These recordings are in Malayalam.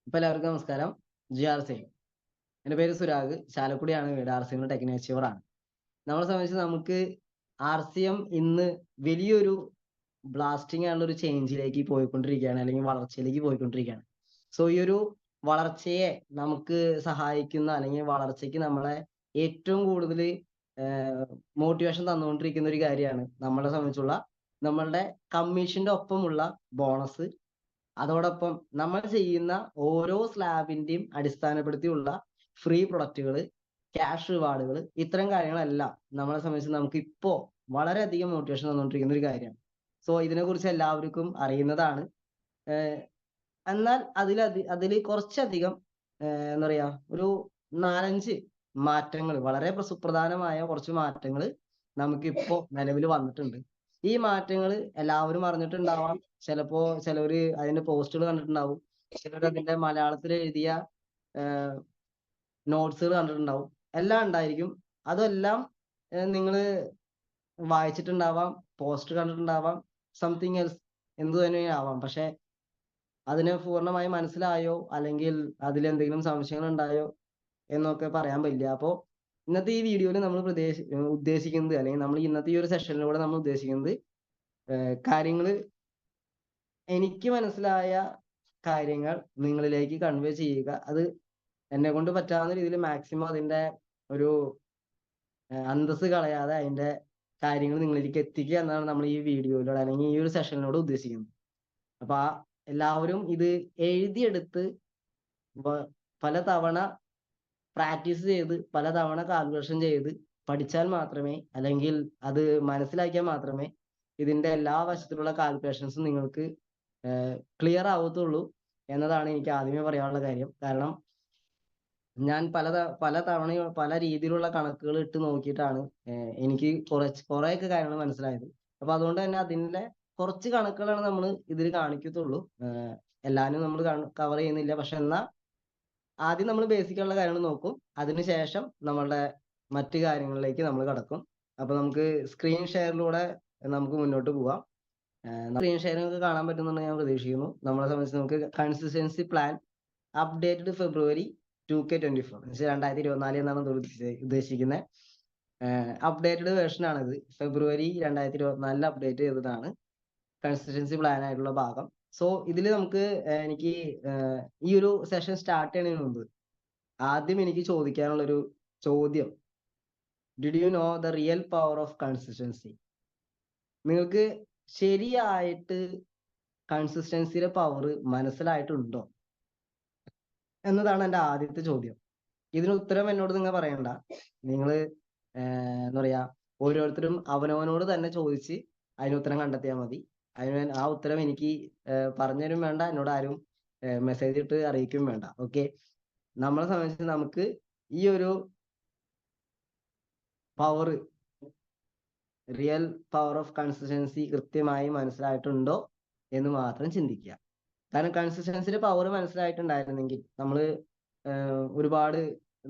ഇപ്പൊ എല്ലാവർക്കും നമസ്കാരം. GRC. എൻ്റെ പേര് സുരാഗ്. ചാലക്കുടിയാണ് വീട്. RCM ടെക്നോ അച്ചീവർ ആണ്. നമ്മളെ സംബന്ധിച്ച് നമുക്ക് RCM ഇന്ന് വലിയൊരു ബ്ലാസ്റ്റിംഗ് ആയിട്ടുള്ള ഒരു ചേഞ്ചിലേക്ക് പോയിക്കൊണ്ടിരിക്കുകയാണ്, അല്ലെങ്കിൽ വളർച്ചയിലേക്ക് പോയിക്കൊണ്ടിരിക്കുകയാണ്. സോ ഈ ഒരു വളർച്ചയെ നമുക്ക് സഹായിക്കുന്ന, അല്ലെങ്കിൽ വളർച്ചയ്ക്ക് നമ്മളെ ഏറ്റവും കൂടുതൽ മോട്ടിവേഷൻ തന്നുകൊണ്ടിരിക്കുന്ന ഒരു കാര്യമാണ് നമ്മളെ സംബന്ധിച്ചുള്ള നമ്മളുടെ കമ്മീഷന്റെ ഒപ്പമുള്ള ബോണസ്. അതോടൊപ്പം നമ്മൾ ചെയ്യുന്ന ഓരോ സ്ലാബിന്റെയും അടിസ്ഥാനപ്പെടുത്തിയുള്ള ഫ്രീ പ്രൊഡക്റ്റുകൾ, ക്യാഷ് റിവാർഡുകൾ, ഇത്തരം കാര്യങ്ങളെല്ലാം നമ്മളെ സംബന്ധിച്ച് നമുക്ക് ഇപ്പോ വളരെയധികം മോട്ടിവേഷൻ തന്നുകൊണ്ടിരിക്കുന്ന ഒരു കാര്യമാണ്. സോ ഇതിനെക്കുറിച്ച് എല്ലാവർക്കും അറിയുന്നതാണ്. എന്നാൽ അതിൽ കുറച്ചധികം എന്താ പറയാ, ഒരു 4-5 മാറ്റങ്ങൾ, വളരെ സുപ്രധാനമായ കുറച്ച് മാറ്റങ്ങൾ നമുക്കിപ്പോ നിലവിൽ വന്നിട്ടുണ്ട്. ഈ മാറ്റങ്ങൾ എല്ലാവരും അറിഞ്ഞിട്ടുണ്ടാവാം. ചിലവര് അതിന്റെ പോസ്റ്റുകൾ കണ്ടിട്ടുണ്ടാവും. ചിലർ അതിന്റെ മലയാളത്തിൽ എഴുതിയ നോട്ട്സുകൾ കണ്ടിട്ടുണ്ടാവും. എല്ലാം ഉണ്ടായിരിക്കും. അതെല്ലാം നിങ്ങൾ വായിച്ചിട്ടുണ്ടാവാം, പോസ്റ്റ് കണ്ടിട്ടുണ്ടാവാം, സംതിങ് എൽസ് എന്തു തന്നെ ആവാം. പക്ഷെ അതിനെ പൂർണ്ണമായി മനസ്സിലായോ, അല്ലെങ്കിൽ അതിലെന്തെങ്കിലും സംശയങ്ങൾ ഉണ്ടായോ എന്നൊക്കെ പറയാൻ പറ്റില്ല. അപ്പോൾ ഇന്നത്തെ ഈ വീഡിയോയിൽ നമ്മൾ ഉദ്ദേശിക്കുന്നത്, അല്ലെങ്കിൽ നമ്മൾ ഇന്നത്തെ ഈ ഒരു സെഷനിലൂടെ നമ്മൾ ഉദ്ദേശിക്കുന്നത്, കാര്യങ്ങൾ, എനിക്ക് മനസ്സിലായ കാര്യങ്ങൾ നിങ്ങളിലേക്ക് കൺവേ ചെയ്യുക. അത് എന്നെ കൊണ്ട് പറ്റാവുന്ന രീതിയിൽ മാക്സിമം അതിന്റെ ഒരു അന്തസ്സ് കളയാതെ അതിന്റെ കാര്യങ്ങൾ നിങ്ങളിലേക്ക് എത്തിക്കുക എന്നാണ് നമ്മൾ ഈ വീഡിയോയിലൂടെ, അല്ലെങ്കിൽ ഈ ഒരു സെഷനിലൂടെ ഉദ്ദേശിക്കുന്നത്. അപ്പൊ എല്ലാവരും ഇത് എഴുതിയെടുത്ത് പലതവണ പ്രാക്ടീസ് ചെയ്ത്, പലതവണ കാൽക്കുലേഷൻ ചെയ്ത് പഠിച്ചാൽ മാത്രമേ, അല്ലെങ്കിൽ അത് മനസ്സിലാക്കിയാൽ മാത്രമേ ഇതിന്റെ എല്ലാ വശത്തിലുള്ള കാൽക്കുലേഷൻസും നിങ്ങൾക്ക് ക്ലിയർ ആവത്തുള്ളൂ എന്നതാണ് എനിക്ക് ആദ്യമേ പറയാനുള്ള കാര്യം. കാരണം ഞാൻ പല തവണയും പല രീതിയിലുള്ള കണക്കുകൾ ഇട്ട് നോക്കിയിട്ടാണ് എനിക്ക് കുറെയൊക്കെ കാര്യങ്ങൾ മനസ്സിലായത്. അപ്പൊ അതുകൊണ്ട് തന്നെ അതിന്റെ കുറച്ച് കണക്കുകളാണ് നമ്മൾ ഇതിൽ കാണിക്കത്തുള്ളൂ. എല്ലാവരും നമ്മൾ കവർ ചെയ്യുന്നില്ല. പക്ഷെ എന്നാൽ ആദ്യം നമ്മൾ ബേസിക് കാര്യങ്ങൾ നോക്കും. അതിനുശേഷം നമ്മളുടെ മറ്റു കാര്യങ്ങളിലേക്ക് നമ്മൾ കടക്കും. അപ്പൊ നമുക്ക് സ്ക്രീൻ ഷെയറിലൂടെ നമുക്ക് മുന്നോട്ട് പോവാം. സ്ക്രീൻ ഷെയറിംഗ് ഒക്കെ കാണാൻ പറ്റുന്നുണ്ടെന്ന് ഞാൻ പ്രതീക്ഷിക്കുന്നു. നമ്മളെ സംബന്ധിച്ച് നമുക്ക് കൺസിസ്റ്റൻസി പ്ലാൻ അപ്ഡേറ്റഡ് February 2024, 2024 എന്നാണ് ഉദ്ദേശിക്കുന്നത്. അപ്ഡേറ്റഡ് വേർഷൻ ആണിത്. February 2024 അപ്ഡേറ്റ് ചെയ്തതാണ് കൺസിസ്റ്റൻസി പ്ലാൻ ആയിട്ടുള്ള ഭാഗം. സോ ഇതിൽ നമുക്ക് എനിക്ക് ഈ ഒരു സെഷൻ സ്റ്റാർട്ട് ചെയ്യുന്നതിന് മുമ്പ് ആദ്യം എനിക്ക് ചോദിക്കാനുള്ളൊരു ചോദ്യം, did you know the real power of consistency? നിങ്ങൾക്ക് ശരിയായിട്ട് കൺസിസ്റ്റൻസിയുടെ പവർ മനസ്സിലായിട്ടുണ്ടോ എന്നതാണ് എൻ്റെ ആദ്യത്തെ ചോദ്യം. ഇതിന് ഉത്തരം എന്നോട് നിങ്ങൾ പറയണ്ട. നിങ്ങൾ എന്താ പറയാ, ഓരോരുത്തരും അവനവനോട് തന്നെ ചോദിച്ച് അതിന് ഉത്തരം കണ്ടെത്തിയാൽ മതി. ആ ഉത്തരം എനിക്ക് പറഞ്ഞുതരും വേണ്ട, എന്നോട് ആരും മെസ്സേജ് ഇട്ട് അറിയിക്കും വേണ്ട. ഓക്കെ, നമ്മളെ സംബന്ധിച്ച് നമുക്ക് ഈ ഒരു power, real power of consistency കൃത്യമായി മനസ്സിലായിട്ടുണ്ടോ എന്ന് മാത്രം ചിന്തിക്കുക. കാരണം കൺസിസ്റ്റൻസിയുടെ പവർ മനസ്സിലായിട്ടുണ്ടായിരുന്നെങ്കിൽ നമ്മൾ ഒരുപാട്,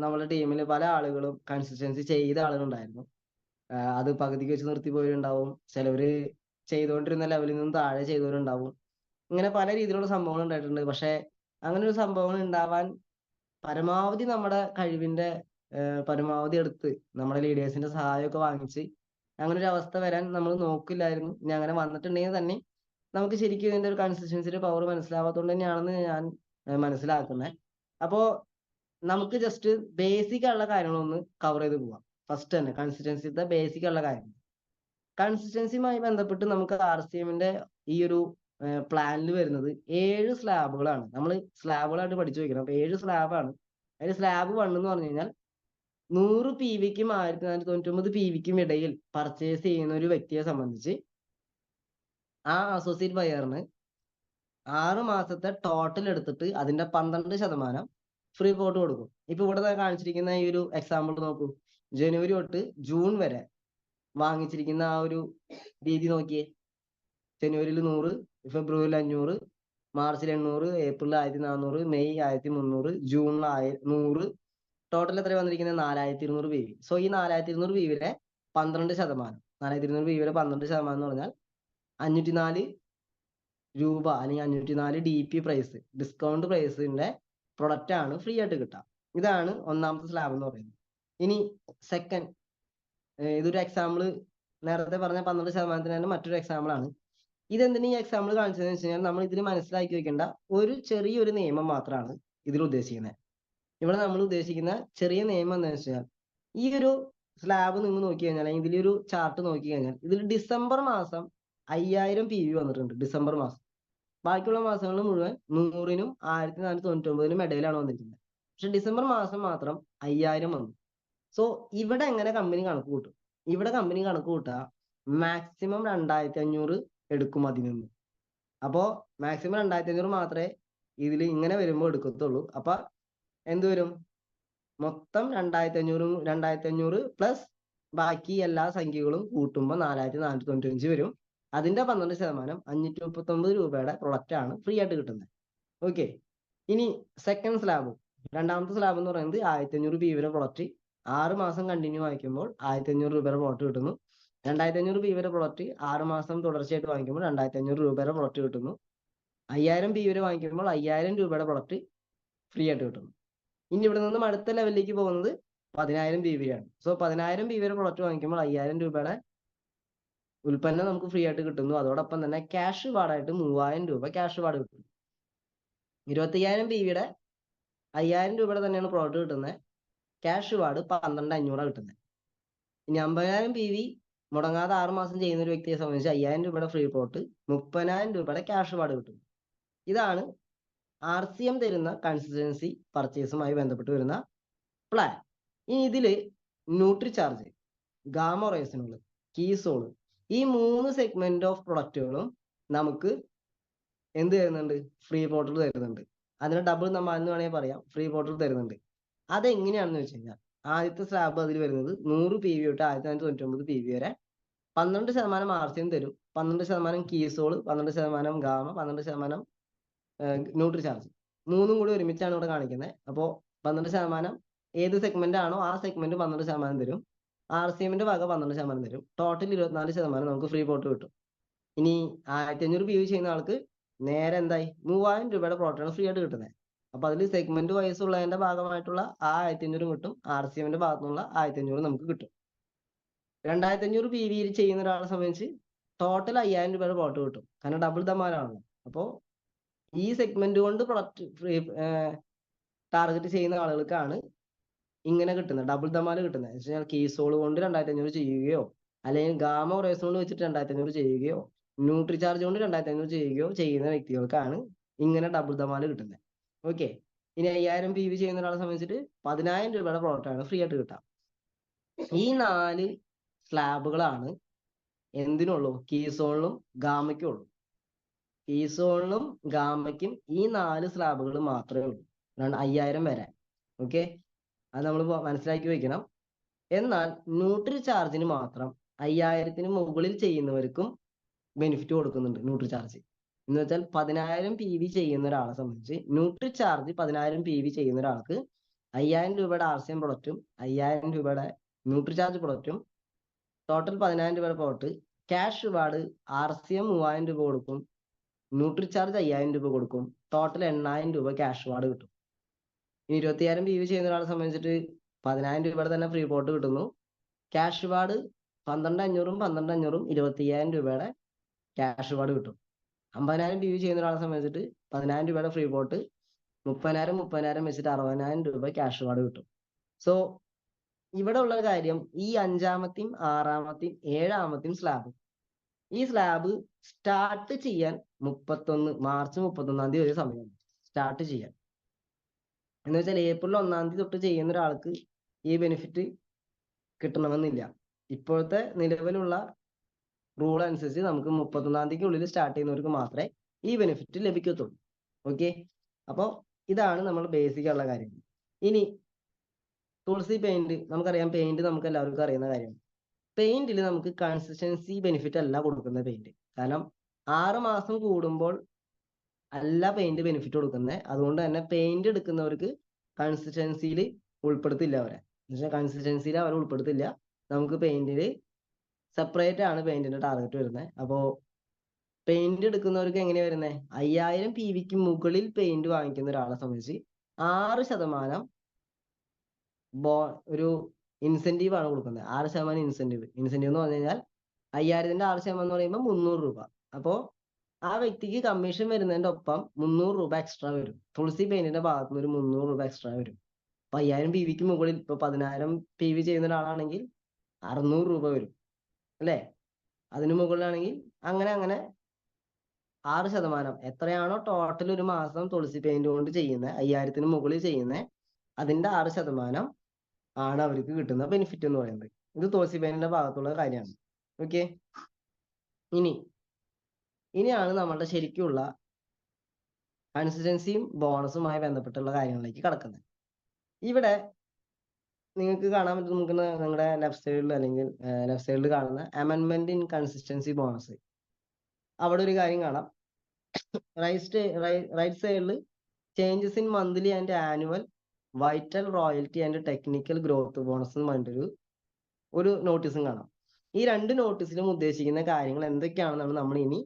നമ്മുടെ ടീമിൽ പല ആളുകളും കൺസിസ്റ്റൻസി ചെയ്ത ആളുകളുണ്ടായിരുന്നു. അത് പകുതിക്ക് വെച്ച് നിർത്തി പോയിട്ടുണ്ടാവും. ചിലവര് ചെയ്തുകൊണ്ടിരുന്ന ലെവലിൽ നിന്ന് താഴെ ചെയ്തവരുണ്ടാവും. ഇങ്ങനെ പല രീതിയിലുള്ള സംഭവങ്ങൾ ഉണ്ടായിട്ടുണ്ട്. പക്ഷെ അങ്ങനെ ഒരു സംഭവങ്ങൾ ഉണ്ടാവാൻ പരമാവധി നമ്മുടെ കഴിവിന്റെ പരമാവധി എടുത്ത് നമ്മുടെ ലീഡേഴ്സിന്റെ സഹായമൊക്കെ വാങ്ങിച്ച് അങ്ങനെ ഒരു അവസ്ഥ വരാൻ നമ്മൾ നോക്കില്ലായിരുന്നു. ഇനി അങ്ങനെ വന്നിട്ടുണ്ടെങ്കിൽ തന്നെ നമുക്ക് ശരിക്കും ഇതിന്റെ ഒരു കൺസിസ്റ്റൻസിയുടെ പവർ മനസ്സിലാവാത്തതുകൊണ്ട് തന്നെയാണെന്ന് ഞാൻ മനസ്സിലാക്കുന്നത്. അപ്പോ നമുക്ക് ജസ്റ്റ് ബേസിക് ആയുള്ള കാര്യങ്ങളൊന്ന് കവർ ചെയ്ത് പോവാം. ഫസ്റ്റ് തന്നെ കൺസിസ്റ്റൻസിയുടെ ബേസിക് ആയുള്ള കാര്യം. കൺസിസ്റ്റൻസിയുമായി ബന്ധപ്പെട്ട് നമുക്ക് RCMന്റെ ഈ ഒരു പ്ലാനിൽ വരുന്നത് 7 സ്ലാബുകളാണ്. നമ്മൾ സ്ലാബുകളായിട്ട് പഠിച്ചു വെക്കണം. അപ്പൊ 7 സ്ലാബാണ്. അതിൽ സ്ലാബ് 1 എന്ന് പറഞ്ഞു കഴിഞ്ഞാൽ 100 PVക്കും 1499 PVക്കും ഇടയിൽ പർച്ചേസ് ചെയ്യുന്ന ഒരു വ്യക്തിയെ സംബന്ധിച്ച് ആ അസോസിയേറ്റ് ബയറിന് 6 മാസത്തെ ടോട്ടൽ എടുത്തിട്ട് അതിന്റെ 12% ഫ്രീ കോട്ട് കൊടുക്കും. ഇപ്പൊ ഇവിടെ കാണിച്ചിരിക്കുന്ന ഈ ഒരു എക്സാമ്പിൾ നോക്കൂ. ജനുവരി തൊട്ട് ജൂൺ വരെ വാങ്ങിച്ചിരിക്കുന്ന ആ ഒരു രീതി നോക്കിയേ. ജനുവരിയിൽ 100, ഫെബ്രുവരിയിൽ 500, മാർച്ചിൽ 800, ഏപ്രിൽ 1400, മെയ് 1300, ജൂണിൽ 100. ടോട്ടൽ എത്ര വന്നിരിക്കുന്നത്? 4200 PV. സോ ഈ 4200 PVയിലെ 12%, 4200 PVയിലെ 12% എന്ന് പറഞ്ഞാൽ 504 രൂപ, അല്ലെങ്കിൽ 504 DP പ്രൈസ്, ഡിസ്കൗണ്ട് പ്രൈസിന്റെ പ്രൊഡക്റ്റ് ആണ് ഫ്രീ ആയിട്ട് കിട്ടുക. ഇതാണ് ഒന്നാമത്തെ സ്ലാബ് എന്ന് പറയുന്നത്. ഇനി സെക്കൻഡ്, ഇതൊരു എക്സാമ്പിൾ, നേരത്തെ പറഞ്ഞ 12% തന്നെ മറ്റൊരു എക്സാമ്പിൾ ആണ്. ഇതെന്തിനാ ഈ എക്സാമ്പിൾ കാണിച്ചതെന്ന് വെച്ച് കഴിഞ്ഞാൽ നമ്മൾ ഇതിൽ മനസ്സിലാക്കി വെക്കേണ്ട ഒരു ചെറിയൊരു നിയമം മാത്രമാണ് ഇതിൽ ഉദ്ദേശിക്കുന്നത്. ഇവിടെ നമ്മൾ ഉദ്ദേശിക്കുന്ന ചെറിയ നിയമം എന്താണെന്ന് വെച്ച് കഴിഞ്ഞാൽ, ഈ ഒരു സ്ലാബ് നിങ്ങൾ നോക്കി കഴിഞ്ഞാൽ, അല്ലെങ്കിൽ ഇതിലൊരു ചാർട്ട് നോക്കി കഴിഞ്ഞാൽ, ഇതിൽ ഡിസംബർ മാസം 5000 PV വന്നിട്ടുണ്ട്. ഡിസംബർ മാസം. ബാക്കിയുള്ള മാസങ്ങൾ മുഴുവൻ 100നും 1499നും ഇടയിലാണ് വന്നിരിക്കുന്നത്. പക്ഷെ ഡിസംബർ മാസം മാത്രം 5000 വന്നു. സോ ഇവിടെ എങ്ങനെ കമ്പനി കണക്ക് കൂട്ടും? ഇവിടെ കമ്പനി കണക്ക് കൂട്ടുക മാക്സിമം 2500 എടുക്കും അതിൽ നിന്ന്. അപ്പോൾ മാക്സിമം 2500 മാത്രമേ ഇതിൽ ഇങ്ങനെ വരുമ്പോൾ എടുക്കത്തുള്ളൂ. അപ്പൊ എന്ത് വരും? മൊത്തം 2500 പ്ലസ് ബാക്കി എല്ലാ സംഖ്യകളും കൂട്ടുമ്പോൾ 4495 വരും. അതിന്റെ 12% 539 രൂപയുടെ പ്രൊഡക്റ്റ് ആണ് ഫ്രീ ആയിട്ട് കിട്ടുന്നത്. ഓക്കെ. ഇനി സെക്കൻഡ് സ്ലാബ്, രണ്ടാമത്തെ സ്ലാബ് എന്ന് പറയുന്നത് 1500 PV പ്രൊഡക്റ്റ് 6 മാസം കണ്ടിന്യൂ വാങ്ങിക്കുമ്പോൾ 1500 രൂപയുടെ പ്രൊഡക്റ്റ് കിട്ടുന്നു. 2500 PV പ്രൊഡക്റ്റ് 6 മാസം തുടർച്ചയായിട്ട് വാങ്ങിക്കുമ്പോൾ 2500 രൂപയുടെ പ്രൊഡക്റ്റ് കിട്ടുന്നു. 5000 PV വാങ്ങിക്കുമ്പോൾ 5000 രൂപയുടെ പ്രൊഡക്റ്റ് ഫ്രീ ആയിട്ട് കിട്ടുന്നു. ഇനി ഇവിടെ നിന്നും അടുത്ത ലെവലിലേക്ക് പോകുന്നത് 10000 PV ആണ്. സോ 10000 PV പ്രൊഡക്റ്റ് വാങ്ങിക്കുമ്പോൾ 5000 രൂപയുടെ ഉൽപ്പന്നം നമുക്ക് ഫ്രീ ആയിട്ട് കിട്ടുന്നു. അതോടൊപ്പം തന്നെ ക്യാഷ് വാർഡായിട്ട് 3000 രൂപ ക്യാഷ് വാർഡ് കിട്ടുന്നു. 25000 PV 5000 രൂപയുടെ തന്നെയാണ് പ്രോഡക്റ്റ് കിട്ടുന്നത്. ക്യാഷ് വാർഡ് 12500 കിട്ടുന്നത്. ഇനി 50000 PV മുടങ്ങാതെ 6 മാസം ചെയ്യുന്ന ഒരു വ്യക്തിയെ സംബന്ധിച്ച് 5000 രൂപയുടെ ഫ്രീ പ്ലോട്ട് 30000 രൂപയുടെ ക്യാഷ് വാർഡ് കിട്ടും. ഇതാണ് RCM തരുന്ന കൺസിസ്റ്റൻസി പർച്ചേസുമായി ബന്ധപ്പെട്ട് വരുന്ന പ്ലാൻ. ഇനി ഇതില് ന്യൂട്രി ചാർജ്, ഗാമോറേസിനോൾ, കീസോൾ, ഈ 3 സെഗ്മെന്റ് ഓഫ് പ്രൊഡക്റ്റുകളും നമുക്ക് എന്ത് തരുന്നുണ്ട്? ഫ്രീ ബോട്ടിൽ തരുന്നുണ്ട്. അതിന് ഡബിൾ എന്ന് വേണമെങ്കിൽ പറയാം, ഫ്രീ ബോട്ടിൽ തരുന്നുണ്ട്. അതെങ്ങനെയാണെന്ന് വെച്ച് കഴിഞ്ഞാൽ, ആദ്യത്തെ സ്ലാബ് അതിൽ വരുന്നത് 100 PV തൊട്ട് 1599 PV വരെ 12% RCM തരും, 12% കീസോൾ, 12% ഗാമ, 12% ന്യൂട്രി ചാർജ്. 3ഉം കൂടി ഒരുമിച്ചാണ് ഇവിടെ കാണിക്കുന്നത്. അപ്പോൾ 12% ഏത് സെഗ്മെന്റ് ആണോ ആ സെഗ്മെന്റ് 12% തരും. RCMന്റെ വക 12% തരും. ടോട്ടൽ 24% നമുക്ക് ഫ്രീ ബോട്ട് കിട്ടും. ഇനി 1500 PV ചെയ്യുന്ന ആൾക്ക് നേരെ എന്തായി? 3000 രൂപയുടെ പ്രോഡക്റ്റാണ് ഫ്രീ ആയിട്ട് കിട്ടുന്നത്. അപ്പൊ അതിൽ സെഗ്മെന്റ് വൈസ് ഉള്ളതിന്റെ ഭാഗമായിട്ടുള്ള ആ 1500 കിട്ടും. RCMന്റെ ഭാഗത്തുനിന്നുള്ള 1500 നമുക്ക് കിട്ടും. 2500 PV ചെയ്യുന്ന ഒരാളെ സംബന്ധിച്ച് ടോട്ടൽ 5000 രൂപയുടെ പ്രോഡക്റ്റ് കിട്ടും. കാരണം ഡബിൾ ദമാനാണല്ലോ. അപ്പോൾ ഈ സെഗ്മെന്റ് കൊണ്ട് പ്രൊഡക്റ്റ് ഫ്രീ ടാർഗറ്റ് ചെയ്യുന്ന ആളുകൾക്കാണ് ഇങ്ങനെ കിട്ടുന്നത്, ഡബിൾ ദമാല് കിട്ടുന്നത്. എന്ന് വെച്ചാൽ കീസോൾ കൊണ്ട് 2500 ചെയ്യുകയോ, അല്ലെങ്കിൽ ഗാമ റേസ് കൊണ്ട് വെച്ചിട്ട് 2500 ചെയ്യുകയോ, ന്യൂട്രി ചാർജ് കൊണ്ട് 2500 ചെയ്യുകയോ ചെയ്യുന്ന വ്യക്തികൾക്കാണ് ഇങ്ങനെ ഡബിൾ ദമാല് കിട്ടുന്നത്. ഓക്കെ. ഇനി 5000 PV ചെയ്യുന്ന ഒരാളെ സംബന്ധിച്ചിട്ട് 10000 രൂപയുടെ പ്രോഡക്റ്റ് ആണ് ഫ്രീ ആയിട്ട് കിട്ടാം. ഈ 4 സ്ലാബുകളാണ് എന്തിനുള്ളൂ? കീസോളിനും ഗാമയ്ക്കും ഉള്ളൂ. കീസോളിനും ഗാമയ്ക്കും ഈ 4 സ്ലാബുകൾ മാത്രമേ ഉള്ളൂ, 5000 വരെ. ഓക്കെ, അത് നമ്മൾ മനസ്സിലാക്കി വെക്കണം. എന്നാൽ ന്യൂട്രി ചാർജിന് മാത്രം 5000ത്തിന് മുകളിൽ ചെയ്യുന്നവർക്കും ബെനിഫിറ്റ് കൊടുക്കുന്നുണ്ട്. ന്യൂട്രി ചാർജ് എന്ന് വെച്ചാൽ 10000 PV ചെയ്യുന്ന ഒരാളെ സംബന്ധിച്ച് ന്യൂട്രി ചാർജ് 10000 PV ചെയ്യുന്ന ഒരാൾക്ക് 5000 രൂപയുടെ RCM പ്രൊഡക്റ്റും 5000 രൂപയുടെ ന്യൂട്രി ചാർജ് പ്രൊഡക്റ്റും ടോട്ടൽ 10000 രൂപയുടെ പ്രോഡക്റ്റ്, ക്യാഷ് വാർഡ് RCM 3000 രൂപ കൊടുക്കും, ന്യൂട്രി ചാർജ് 5000 രൂപ കൊടുക്കും, ടോട്ടൽ 8000 രൂപ ക്യാഷ് വാർഡ് കിട്ടും. ഇനി 20000 PV ചെയ്യുന്ന ഒരാളെ സംബന്ധിച്ചിട്ട് 10000 രൂപയുടെ തന്നെ ഫ്രീ പോട്ട് കിട്ടുന്നു. ക്യാഷ് വാർഡ് 12500 25000 രൂപയുടെ ക്യാഷ് വാർഡ് കിട്ടും. 50000 PV ചെയ്യുന്ന ഒരാളെ സംബന്ധിച്ചിട്ട് 10000 രൂപയുടെ ഫ്രീ പോട്ട് 30000 വെച്ചിട്ട് 60000 രൂപ ക്യാഷ് വാർഡ് കിട്ടും. സോ ഇവിടെ ഉള്ള കാര്യം, ഈ 5ാമത്തെയും 6ാമത്തെയും 7ാമത്തെയും സ്ലാബ്, ഈ സ്ലാബ് സ്റ്റാർട്ട് ചെയ്യാൻ മാർച്ച് 31 ഒരു സമയമാണ് സ്റ്റാർട്ട് ചെയ്യാൻ. എന്ന് വെച്ചാൽ ഏപ്രിൽ 1 തൊട്ട് ചെയ്യുന്ന ഒരാൾക്ക് ഈ ബെനിഫിറ്റ് കിട്ടണമെന്നില്ല. ഇപ്പോഴത്തെ നിലവിലുള്ള റൂൾ അനുസരിച്ച് നമുക്ക് 31 സ്റ്റാർട്ട് ചെയ്യുന്നവർക്ക് മാത്രമേ ഈ ബെനിഫിറ്റ് ലഭിക്കത്തുള്ളൂ. ഓക്കെ, അപ്പോൾ ഇതാണ് നമ്മൾ ബേസിക് ഉള്ള കാര്യങ്ങൾ. ഇനി തുളസി പെയിന്റ്, നമുക്കറിയാം, പെയിന്റ് നമുക്ക് എല്ലാവർക്കും അറിയുന്ന കാര്യമാണ്. പെയിന്റിൽ നമുക്ക് കൺസിസ്റ്റൻസി ബെനിഫിറ്റ് അല്ല കൊടുക്കുന്ന പെയിന്റ്. കാരണം 6 മാസം കൂടുമ്പോൾ അല്ല പെയിന്റ് ബെനിഫിറ്റ് കൊടുക്കുന്നത്. അതുകൊണ്ട് തന്നെ പെയിന്റ് എടുക്കുന്നവർക്ക് കൺസിസ്റ്റൻസിയിൽ ഉൾപ്പെടുത്തില്ല അവരെ. എന്നുവെച്ചാൽ കൺസിസ്റ്റൻസിയിൽ അവരെ ഉൾപ്പെടുത്തില്ല. നമുക്ക് പെയിന്റിൽ സെപ്പറേറ്റ് ആണ് പെയിന്റിന്റെ ടാർഗറ്റ് വരുന്നത്. അപ്പോൾ പെയിന്റ് എടുക്കുന്നവർക്ക് എങ്ങനെയാണ് വരുന്നത്? 5000 PVക്ക് മുകളിൽ പെയിന്റ് വാങ്ങിക്കുന്ന ഒരാളെ സംബന്ധിച്ച് 6% ഒരു ഇൻസെന്റീവ് ആണ് കൊടുക്കുന്നത്. 6% ഇൻസെന്റീവ് എന്ന് പറഞ്ഞു കഴിഞ്ഞാൽ 5000ന്റെ 6% എന്ന് പറയുമ്പോൾ 300 രൂപ. അപ്പോ ആ വ്യക്തിക്ക് കമ്മീഷൻ വരുന്നതിന്റെ ഒപ്പം 300 രൂപ എക്സ്ട്രാ വരും. തുളസി പെയിന്റിന്റെ ഭാഗത്ത് നിന്ന് ഒരു 300 രൂപ എക്സ്ട്രാ വരും. അപ്പൊ 5000 PVക്ക് മുകളിൽ ഇപ്പൊ 10000 PV ചെയ്യുന്ന ഒരാളാണെങ്കിൽ 600 രൂപ വരും അല്ലേ? അതിന് മുകളിലാണെങ്കിൽ അങ്ങനെ 6% എത്രയാണോ ടോട്ടൽ ഒരു മാസം തുളസി പെയിന്റ് കൊണ്ട് ചെയ്യുന്നത്, 5000ത്തിന് മുകളിൽ ചെയ്യുന്നത്, അതിന്റെ 6% ആണ് അവർക്ക് കിട്ടുന്ന ബെനിഫിറ്റ് എന്ന് പറയുന്നത്. ഇത് തുളസി പെയിന്റിന്റെ ഭാഗത്തുള്ള കാര്യമാണ്. ഓക്കെ, ഇനിയാണ് നമ്മളുടെ ശരിക്കുള്ള കൺസിസ്റ്റൻസിയും ബോണസുമായി ബന്ധപ്പെട്ടുള്ള കാര്യങ്ങളിലേക്ക് കടക്കുന്നത്. ഇവിടെ നിങ്ങൾക്ക് കാണാൻ പറ്റും, നമുക്ക് നിങ്ങളുടെ ലെഫ്റ്റ് സൈഡിൽ അല്ലെങ്കിൽ ലെഫ്റ്റ് സൈഡിൽ കാണുന്ന അമെൻമെന്റ് ഇൻ കൺസിസ്റ്റൻസി ബോണസ്. അവിടെ ഒരു കാര്യം കാണാം, റൈറ്റ് സൈഡിൽ changes in monthly and annual vital royalty and technical growth bonus എന്ന് പറഞ്ഞിട്ടൊരു നോട്ടീസും കാണാം. ഈ രണ്ട് നോട്ടീസിലും ഉദ്ദേശിക്കുന്ന കാര്യങ്ങൾ എന്തൊക്കെയാണെന്നാണ് നമ്മൾ ഇനി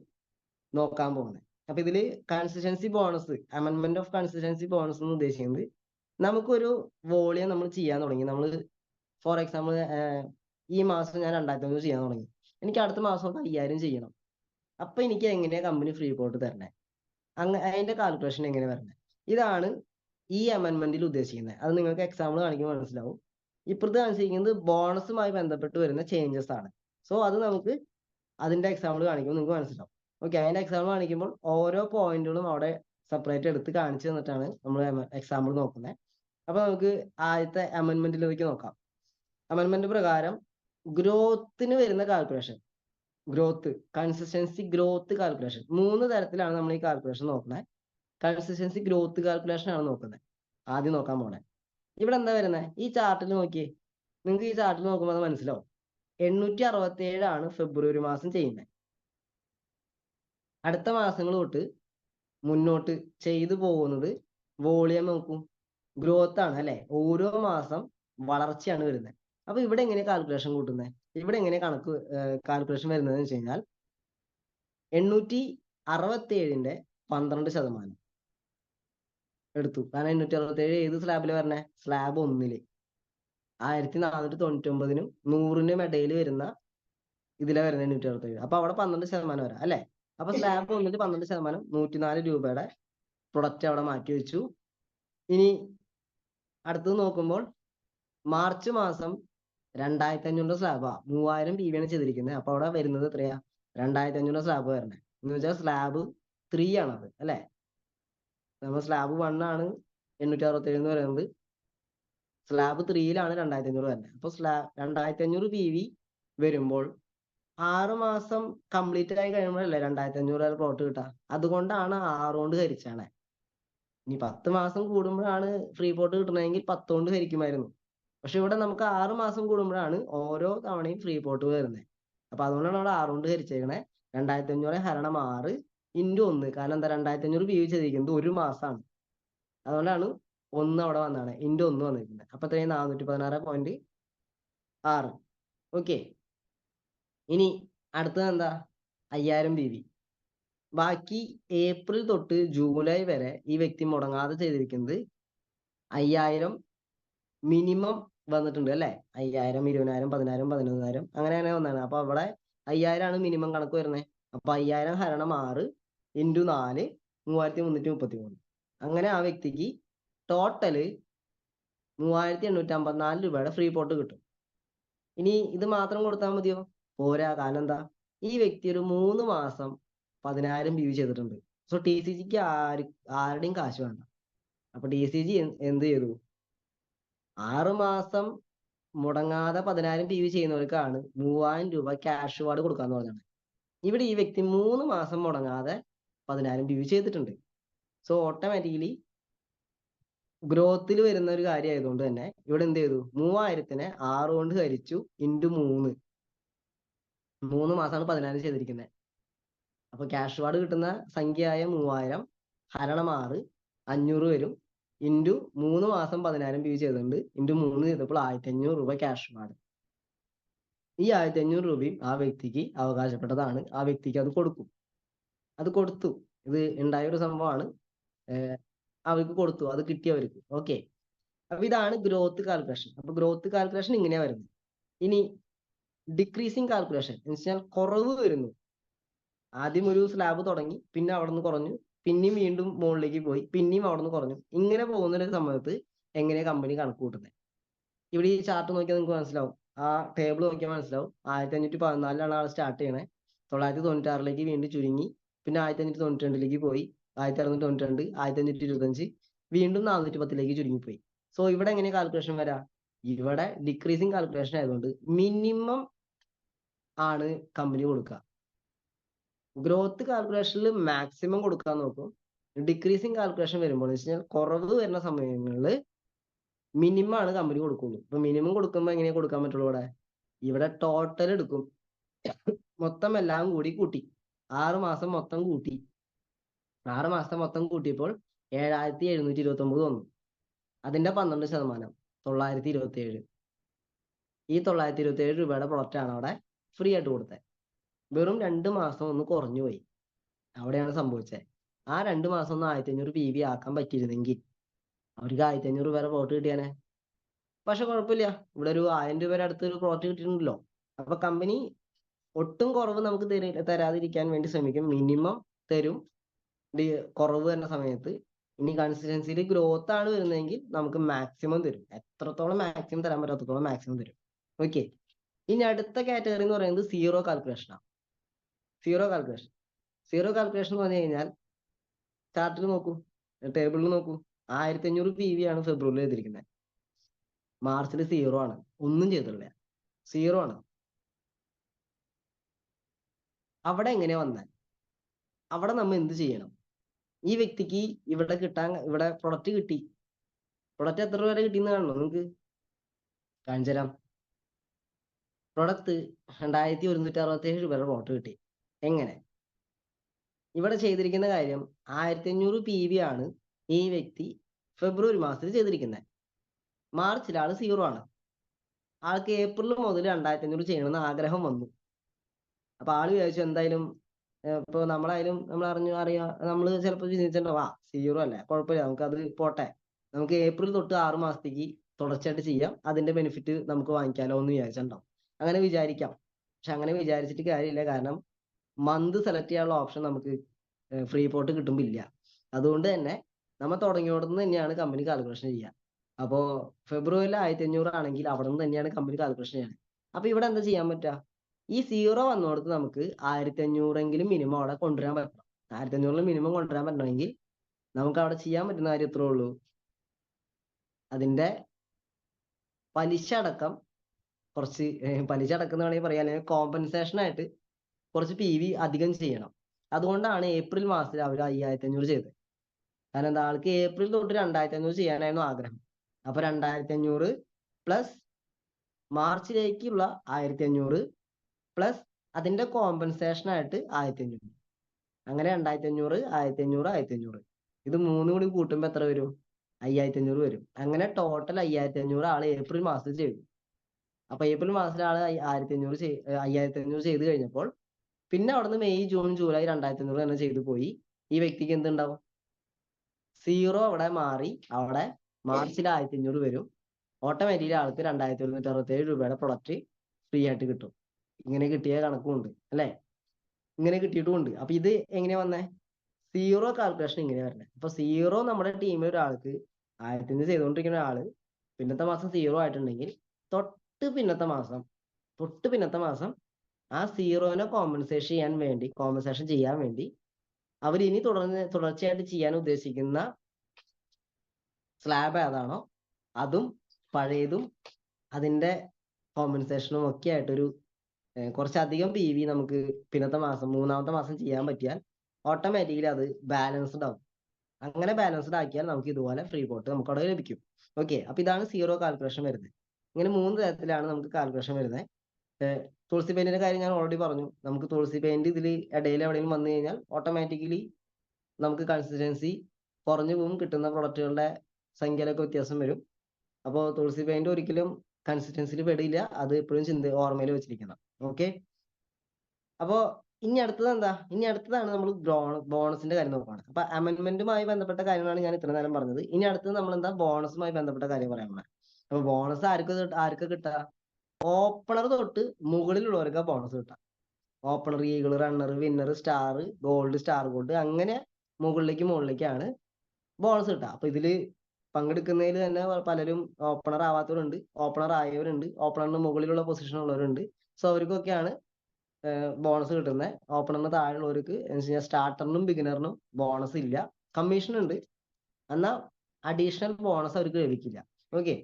നോക്കാൻ പോകുന്നത്. അപ്പൊ ഇതില് കൺസിസ്റ്റൻസി ബോണസ്, അമെൻമെന്റ് ഓഫ് കൺസിസ്റ്റൻസി ബോണസ് എന്ന് ഉദ്ദേശിക്കുന്നത്, നമുക്കൊരു വോളിയം നമ്മൾ ചെയ്യാൻ തുടങ്ങി. നമ്മൾ ഫോർ എക്സാമ്പിൾ ഈ മാസം ഞാൻ 2500 ചെയ്യാൻ തുടങ്ങി, എനിക്ക് അടുത്ത മാസം തൊട്ട് 5000 ചെയ്യണം. അപ്പൊ എനിക്ക് എങ്ങനെയാ കമ്പനി ഫ്രീ കോട്ട് തരണേ, അതിന്റെ കാൽക്കുലേഷൻ എങ്ങനെ വരണേ, ഇതാണ് ഈ അമെൻമെന്റിൽ ഉദ്ദേശിക്കുന്നത്. അത് നിങ്ങൾക്ക് എക്സാമ്പിൾ കാണിക്കുമ്പോൾ മനസ്സിലാവും. ഇപ്പുറത്ത് കാണിച്ചിരിക്കുന്നത് ബോണസുമായി ബന്ധപ്പെട്ട് വരുന്ന ചേഞ്ചസ് ആണ്. സോ അത് നമുക്ക് അതിന്റെ എക്സാമ്പിൾ കാണിക്കുമ്പോൾ നിങ്ങൾക്ക് മനസ്സിലാവും. ഓക്കെ, അതിന്റെ എക്സാമ്പിൾ കാണിക്കുമ്പോൾ ഓരോ പോയിന്റുകളും അവിടെ സെപ്പറേറ്റ് എടുത്ത് കാണിച്ചു തന്നിട്ടാണ് നമ്മൾ എക്സാമ്പിൾ നോക്കുന്നത്. അപ്പൊ നമുക്ക് ആദ്യത്തെ അമെൻമെന്റിലേക്ക് നോക്കാം. അമെൻമെന്റ് പ്രകാരം ഗ്രോത്തിന് വരുന്ന കാൽക്കുലേഷൻ, കൺസിസ്റ്റൻസി ഗ്രോത്ത് കാൽക്കുലേഷൻ 3 തരത്തിലാണ് നമ്മൾ ഈ കാൽക്കുലേഷൻ നോക്കുന്നത്. കൺസിസ്റ്റൻസി ഗ്രോത്ത് കാൽക്കുലേഷൻ ആണ് നോക്കുന്നത്. ആദ്യം നോക്കാൻ പോണേ ഇവിടെ എന്താ വരുന്നത്, ഈ ചാർട്ടിൽ നോക്കിയേ, നിങ്ങൾക്ക് ഈ ചാർട്ടിൽ നോക്കുമ്പോൾ അത് മനസ്സിലാവും. 867 ആണ് ഫെബ്രുവരി മാസം ചെയ്യുന്നത്. അടുത്ത മാസങ്ങൾ തൊട്ട് മുന്നോട്ട് ചെയ്തു പോകുന്നത് വോളിയം നോക്കും, ഗ്രോത്ത് ആണ് അല്ലെ? ഓരോ മാസം വളർച്ചയാണ് വരുന്നത്. അപ്പൊ ഇവിടെ എങ്ങനെ കാൽക്കുലേഷൻ കൂട്ടുന്നത്, ഇവിടെ എങ്ങനെ കാൽക്കുലേഷൻ വരുന്നതെന്ന് വെച്ച് കഴിഞ്ഞാൽ 867ന്റെ 12% എടുത്തു. കാരണം 867 ഏത് സ്ലാബിൽ വരണേ, സ്ലാബ് 1-ല് 1499നും 100നും ഇടയിൽ വരുന്ന ഇതിലെ വരുന്ന 867. അപ്പൊ അവിടെ 12% വരാം അല്ലെ? അപ്പൊ സ്ലാബ് 1-ല് 12%, 104 രൂപയുടെ പ്രൊഡക്റ്റ് അവിടെ മാറ്റി വെച്ചു. ഇനി അടുത്തത് നോക്കുമ്പോൾ മാർച്ച് മാസം 2500 സ്ലാബാ, 3000 PV ആണ് ചെയ്തിരിക്കുന്നത്. അപ്പൊ അവിടെ വരുന്നത് എത്രയാ, 2500 സ്ലാബ് വരണേ. എന്ന് വെച്ചാൽ സ്ലാബ് 3 ആണത് അല്ലെ? നമ്മൾ സ്ലാബ് 1 ആണ് 867 എന്ന് പറയുന്നത്, സ്ലാബ് 3-ലാണ് 2500 വരുന്നത്. അപ്പൊ 2500 PV വരുമ്പോൾ 6 മാസം കംപ്ലീറ്റ് ആയി കഴിയുമ്പോഴല്ലേ 2500 പ്ലോട്ട് കിട്ടുക. അതുകൊണ്ടാണ് 6 കൊണ്ട് ഹരിച്ചാണ്. ഇനി 10 മാസം കൂടുമ്പോഴാണ് ഫ്രീ പ്ലോട്ട് കിട്ടണമെങ്കിൽ 10 കൊണ്ട് ഹരിക്കുമായിരുന്നു. പക്ഷെ ഇവിടെ നമുക്ക് 6 മാസം കൂടുമ്പോഴാണ് ഓരോ തവണയും ഫ്രീ പ്ലോട്ട് വരുന്നത്. അപ്പൊ അതുകൊണ്ടാണ് അവിടെ 6 കൊണ്ട് ഹരിച്ചേക്കണേ. 2500 ഹരണം 6 ഇൻറ്റു 1. കാരണം എന്താ, 2500 PV ചെയ്തിരിക്കുന്നത് ഒരു മാസമാണ്. അതുകൊണ്ടാണ് 1 അവിടെ വന്നാണ്, ഇൻറ്റു 1 വന്നിരിക്കുന്നത്. അപ്പൊ എത്രയും 416.6. ഓക്കെ, ഇനി അടുത്തത് എന്താ, 5000 PV. ബാക്കി ഏപ്രിൽ തൊട്ട് ജൂലൈ വരെ ഈ വ്യക്തി മുടങ്ങാതെ ചെയ്തിരിക്കുന്നത് 5000 മിനിമം വന്നിട്ടുണ്ട് അല്ലെ? 5000, 20000, 10000, 11000 അങ്ങനെ വന്നാണ്. അപ്പൊ അവിടെ 5000 ആണ് മിനിമം കണക്ക് വരുന്നത്. അപ്പൊ 5000 ഹരണം 6 ഇൻറ്റു 4, 3333. അങ്ങനെ ആ വ്യക്തിക്ക് ടോട്ടല് 3854 രൂപയുടെ ഫ്രീ പോട്ട് കിട്ടും. ഇനി ഇത് മാത്രം കൊടുത്താൽ മതിയോ? പോരാ. കാരണം എന്താ, ഈ വ്യക്തി ഒരു 3 മാസം 10000 PV ചെയ്തിട്ടുണ്ട്. സോ TCGക്ക് ആരുടെയും കാശ് വേണ്ട. അപ്പൊ TCG എന്ത് ചെയ്തു, 6 മാസം മുടങ്ങാതെ 10000 PV ചെയ്യുന്നവർക്കാണ് 3000 രൂപ ക്യാഷ് അവാർഡ് കൊടുക്കാന്ന് പറഞ്ഞാണ്. ഇവിടെ ഈ വ്യക്തി 3 മാസം മുടങ്ങാതെ 10000 PV ചെയ്തിട്ടുണ്ട്. സോ ഓട്ടോമാറ്റിക്കലി ഗ്രോത്തിൽ വരുന്ന ഒരു കാര്യം ആയതുകൊണ്ട് തന്നെ ഇവിടെ എന്ത് ചെയ്തു, 3000നെ 6 കൊണ്ട് ഹരിച്ചു ഇൻറ്റു 3 മാസമാണ് 10000 ചെയ്തിരിക്കുന്നത്. അപ്പൊ ക്യാഷ് അവാർഡ് കിട്ടുന്ന സംഖ്യയായ 3000 ഹരണം 6, 500 വരും, ഇൻറ്റു 3 മാസം 10000 PV ചെയ്തിട്ടുണ്ട്, ഇൻറ്റു 3 ചെയ്തപ്പോൾ 1500 രൂപ ക്യാഷ് അവാർഡ്. ഈ 1500 രൂപയും ആ വ്യക്തിക്ക് അവകാശപ്പെട്ടതാണ്. ആ വ്യക്തിക്ക് അത് കൊടുക്കും. അത് കൊടുത്തു. ഇത് ഉണ്ടായ ഒരു സംഭവമാണ്. അവർക്ക് കൊടുത്തു, അത് കിട്ടി അവർക്ക്. ഓക്കെ, അപ്പൊ ഇതാണ് ഗ്രോത്ത് കാൽക്കുലേഷൻ. അപ്പൊ ഗ്രോത്ത് കാൽക്കുലേഷൻ ഇങ്ങനെയാ വരുന്നത്. ഇനി ഡിക്രീസിങ് കാൽക്കുലേഷൻ എന്ന് വെച്ചാൽ കുറവ് വരുന്നു. ആദ്യം ഒരു സ്ലാബ് തുടങ്ങി, പിന്നെ അവിടെ നിന്ന് കുറഞ്ഞു, പിന്നെയും വീണ്ടും മുകളിലേക്ക് പോയി, പിന്നെയും അവിടെ നിന്ന് കുറഞ്ഞു. ഇങ്ങനെ പോകുന്ന ഒരു സമയത്ത് എങ്ങനെയാ കമ്പനി കണക്ക് കൂട്ടുന്നത്? ഇവിടെ ഈ ചാർട്ട് നോക്കിയാൽ നിങ്ങൾക്ക് മനസ്സിലാവും, ആ ടേബിൾ നോക്കിയാൽ മനസ്സിലാവും. 1514 ആൾ സ്റ്റാർട്ട് ചെയ്യണേ, 996 വീണ്ടും ചുരുങ്ങി, പിന്നെ 1592 പോയി, 1692, 1525, വീണ്ടും 410 ചുരുങ്ങിപ്പോയി. സോ ഇവിടെ എങ്ങനെയാ കാൽക്കുലേഷൻ വരാം? ഇവിടെ ഡിക്രീസിങ് കാൽക്കുലേഷൻ ആയതുകൊണ്ട് മിനിമം ആണ് കമ്പനി കൊടുക്കുക. ഗ്രോത്ത് കാൽക്കുലേഷനിൽ മാക്സിമം കൊടുക്കാൻ നോക്കും. ഡിക്രീസിങ് കാൽക്കുലേഷൻ വരുമ്പോൾ എന്ന് വെച്ച് കഴിഞ്ഞാൽ കുറവ് വരുന്ന സമയങ്ങളിൽ മിനിമം ആണ് കമ്പനി കൊടുക്കുള്ളൂ. ഇപ്പൊ മിനിമം കൊടുക്കുമ്പോൾ എങ്ങനെയാ കൊടുക്കാൻ പറ്റുള്ളൂ? ഇവിടെ ടോട്ടൽ എടുക്കും, മൊത്തം എല്ലാം കൂടി കൂട്ടി 6 മാസം മൊത്തം കൂട്ടി. 6 മാസത്തെ മൊത്തം കൂട്ടിയപ്പോൾ 7729 വന്നു. അതിന്റെ 12% 927. ഈ 927 രൂപയുടെ പ്രൊഡക്റ്റ് ആണ് അവിടെ ഫ്രീ ആയിട്ട് കൊടുത്തത്. വെറും 2 മാസം ഒന്ന് കുറഞ്ഞു പോയി. അവിടെയാണ് സംഭവിച്ചത്. ആ 2 മാസം ഒന്ന് 1500 PV ആക്കാൻ പറ്റിയിരുന്നെങ്കിൽ അവർക്ക് 1500 രൂപ പ്ലോട്ട് കിട്ടിയാനെ. പക്ഷെ കുഴപ്പമില്ല, ഇവിടെ ഒരു 1000 രൂപയുടെ അടുത്ത് ഒരു പ്ലോട്ട് കിട്ടിയിട്ടുണ്ടല്ലോ. അപ്പൊ കമ്പനി ഒട്ടും കുറവ് നമുക്ക് തരാതിരിക്കാൻ വേണ്ടി ശ്രമിക്കും, മിനിമം തരും കുറവ് വരുന്ന സമയത്ത്. ഇനി കൺസിസ്റ്റൻസിയിൽ ഗ്രോത്ത് ആണ് വരുന്നതെങ്കിൽ നമുക്ക് മാക്സിമം തരും. എത്രത്തോളം മാക്സിമം തരാൻ പറ്റാത്തത്തോളം മാക്സിമം തരും. ഓക്കെ, ഇനി അടുത്ത കാറ്റഗറി എന്ന് പറയുന്നത് സീറോ കാൽക്കുലേഷനാണ്. സീറോ കാൽക്കുലേഷൻ എന്ന് പറഞ്ഞു കഴിഞ്ഞാൽ ചാർട്ടിൽ നോക്കൂ, ടേബിളിൽ നോക്കൂ. 1500 PV ആണ് ഫെബ്രുവരിയിൽ ചെയ്തിരിക്കുന്നത്. മാർച്ചിൽ 0 ആണ്, ഒന്നും ചെയ്തിട്ടില്ല, 0 ആണ്. അവിടെ എങ്ങനെ വന്നാൽ? അവിടെ നമ്മൾ എന്ത് ചെയ്യണം? ഈ വ്യക്തിക്ക് ഇവിടെ പ്രൊഡക്റ്റ് കിട്ടി. പ്രൊഡക്റ്റ് എത്ര രൂപ വരെ കിട്ടിയെന്ന് കാണണോ നിങ്ങൾക്ക്? കാണിച്ചുതരാം. പ്രൊഡക്റ്റ് 2167 രൂപയുടെ പ്ലോട്ട് കിട്ടി. എങ്ങനെ? ഇവിടെ ചെയ്തിരിക്കുന്ന കാര്യം 1500 PV ആണ് ഈ വ്യക്തി ഫെബ്രുവരി മാസത്തിൽ ചെയ്തിരിക്കുന്നത്. മാർച്ചിൽ ആള് 0 ആണ്. ആൾക്ക് ഏപ്രിൽ മുതൽ 2500 ചെയ്യണമെന്ന് ആഗ്രഹം വന്നു. അപ്പൊ ആള് വിചാരിച്ചു എന്തായാലും ഇപ്പൊ നമ്മളായാലും നമ്മൾ ചിലപ്പോൾ ചിന്തിച്ചിട്ടുണ്ടാവും, 0 അല്ലേ, കുഴപ്പമില്ല, നമുക്ക് അത് പോട്ടെ, നമുക്ക് ഏപ്രിൽ തൊട്ട് 6 മാസത്തേക്ക് തുടർച്ചയായിട്ട് ചെയ്യാം, അതിന്റെ ബെനിഫിറ്റ് നമുക്ക് വാങ്ങിക്കാലോ എന്ന് വിചാരിച്ചിട്ടുണ്ടാവും. അങ്ങനെ വിചാരിക്കാം. പക്ഷെ അങ്ങനെ വിചാരിച്ചിട്ട് കാര്യമില്ല. കാരണം മന്ത് സെലക്ട് ചെയ്യാനുള്ള ഓപ്ഷൻ നമുക്ക് ഫ്രീ പോർട്ട് കിട്ടുമ്പോൾ ഇല്ല. അതുകൊണ്ട് തന്നെ നമ്മൾ തുടങ്ങിയോടന്ന് തന്നെയാണ് കമ്പനി കാൽക്കുലേഷൻ ചെയ്യുക. അപ്പോൾ ഫെബ്രുവരിയിൽ 1500 ആണെങ്കിൽ അവിടെ നിന്ന് തന്നെയാണ് കമ്പനി കാൽക്കുലേഷൻ ചെയ്യുന്നത്. അപ്പൊ ഇവിടെ എന്താ ചെയ്യാൻ പറ്റുക? ഈ 0 വന്നോടത്ത് നമുക്ക് 1500 മിനിമം അവിടെ കൊണ്ടുവരാൻ പറ്റണം. 1500 മിനിമം കൊണ്ടുവരാൻ പറ്റണമെങ്കിൽ നമുക്ക് അവിടെ ചെയ്യാൻ പറ്റുന്ന കാര്യം എത്രേ ഉള്ളൂ? അതിന്റെ പലിശ അടക്കം കുറച്ച് പലിശ അടക്കം എന്ന് വേണമെങ്കിൽ പറയാം, അല്ലെങ്കിൽ കോമ്പൻസേഷൻ ആയിട്ട് കുറച്ച് PV അധികം ചെയ്യണം. അതുകൊണ്ടാണ് ഏപ്രിൽ മാസത്തിൽ അവർ 5500 ചെയ്തത്. കാരണം എന്താ, ആൾക്ക് ഏപ്രിൽ തൊട്ട് 2500 ചെയ്യാനായിരുന്നു ആഗ്രഹം. അപ്പൊ 2500 പ്ലസ് മാർച്ചിലേക്കുള്ള 1500 പ്ലസ് അതിന്റെ കോമ്പൻസേഷൻ ആയിട്ട് 1500, അങ്ങനെ 2500, 1500, 1500. ഇത് മൂന്നും കൂടി കൂട്ടുമ്പോൾ എത്ര വരും? 5500 വരും. അങ്ങനെ ടോട്ടൽ 5500 ആള് ഏപ്രിൽ മാസത്തിൽ ചെയ്തു. അപ്പൊ ഏപ്രിൽ മാസത്തിൽ ആള് 5500 ചെയ്ത് കഴിഞ്ഞപ്പോൾ പിന്നെ അവിടുന്ന് മെയ്, ജൂൺ, ജൂലൈ 2500 തന്നെ ചെയ്തു പോയി. ഈ വ്യക്തിക്ക് എന്തുണ്ടാവും? 0 അവിടെ മാറി, അവിടെ മാർച്ചിൽ 1500 വരും. ഓട്ടോമാറ്റിക്കലി ആൾക്ക് 2167 രൂപയുടെ പ്രൊഡക്റ്റ് ഫ്രീ ആയിട്ട് കിട്ടും. ഇങ്ങനെ കിട്ടിയ കണക്കുമുണ്ട് അല്ലേ? ഇങ്ങനെ കിട്ടിയിട്ടുമുണ്ട്. അപ്പൊ ഇത് എങ്ങനെയാ വന്നേ? 0 കാൽക്കുലേഷൻ ഇങ്ങനെ വരണേ. അപ്പൊ 0 നമ്മുടെ ടീമിൽ ഒരാൾക്ക് 1500 ചെയ്തുകൊണ്ടിരിക്കുന്ന ആള് പിന്നത്തെ മാസം 0 ആയിട്ടുണ്ടെങ്കിൽ തൊട്ട് പിന്നത്തെ മാസം ആ 0നെ കോമ്പൻസേഷൻ ചെയ്യാൻ വേണ്ടി അവർ ഇനി തുടർച്ചയായിട്ട് ചെയ്യാൻ ഉദ്ദേശിക്കുന്ന സ്ലാബ് ഏതാണോ അതും പഴയതും അതിന്റെ കോമ്പൻസേഷനും ഒക്കെ ആയിട്ടൊരു കുറച്ചധികം PV നമുക്ക് പിന്നത്തെ മാസം, മൂന്നാമത്തെ മാസം ചെയ്യാൻ പറ്റിയാൽ ഓട്ടോമാറ്റിക്കലി അത് ബാലൻസ്ഡ് ആവും. അങ്ങനെ ബാലൻസ്ഡ് ആക്കിയാൽ നമുക്ക് ഇതുപോലെ ഫ്രീ പോർട്ട് നമുക്ക് അവിടെ ലഭിക്കും. ഓക്കെ, അപ്പൊ ഇതാണ് 0 കാൽക്കുലേഷൻ വരുന്നത്. ഇങ്ങനെ 3 തരത്തിലാണ് നമുക്ക് കാൽക്കുലേഷൻ വരുന്നത്. തുളസി പെയിന്റിന്റെ കാര്യം ഞാൻ ഓൾറെഡി പറഞ്ഞു. നമുക്ക് തുളസി പെയിന്റ് ഇതിൽ ഇടയിൽ എവിടെയെങ്കിലും വന്നു കഴിഞ്ഞാൽ ഓട്ടോമാറ്റിക്കലി നമുക്ക് കൺസിസ്റ്റൻസി കുറഞ്ഞു പോകും, കിട്ടുന്ന പ്രൊഡക്റ്റുകളുടെ സംഖ്യയിലൊക്കെ വ്യത്യാസം വരും. അപ്പോൾ തുളസി പെയിന്റ് ഒരിക്കലും കൺസിസ്റ്റൻസിയിൽ പെടില്ല, അത് എപ്പോഴും ഓർമ്മയിൽ വെച്ചിരിക്കണം. ഓക്കെ, അപ്പോൾ ഇനി അടുത്തത് എന്താ? ഇനി അടുത്തതാണ് നമ്മൾ ബോണസിന്റെ കാര്യം നോക്കുകയാണ്. അപ്പൊ അമെന്റ്മെന്റുമായി ബന്ധപ്പെട്ട കാര്യങ്ങളാണ് ഞാൻ ഇത്ര നേരം പറഞ്ഞത്. ഇനി അടുത്തത് നമ്മൾ എന്താ? ബോണസുമായി ബന്ധപ്പെട്ട കാര്യം പറയാൻ പോണേ. അപ്പൊ ബോണസ് ആർക്ക് കിട്ടുക? ഓപ്പണർ തൊട്ട് മുകളിലുള്ളവർക്ക് ബോണസ് കിട്ടുക. Opener, eagle, runner, winner, star, gold, star gold, അങ്ങനെ മുകളിലേക്കാണ് ബോണസ് കിട്ടുക. അപ്പൊ ഇതില് പങ്കെടുക്കുന്നതിൽ തന്നെ പലരും ഓപ്പണർ ആവാത്തവരുണ്ട്, ഓപ്പണർ ആയവരുണ്ട്, ഓപ്പണറിന് മുകളിലുള്ള പൊസിഷൻ ഉള്ളവരുണ്ട്. സോ അവർക്കൊക്കെയാണ് ബോണസ് കിട്ടുന്നത്. ഓപ്പണറിന് താഴെയുള്ളവർക്ക് എന്ന് വെച്ച് കഴിഞ്ഞാൽ സ്റ്റാർട്ടറിനും ബിഗിനറിനും ബോണസ് ഇല്ല. കമ്മീഷൻ ഉണ്ട്, എന്നാൽ അഡീഷണൽ ബോണസ് അവർക്ക് ലഭിക്കില്ല. ഓക്കെ.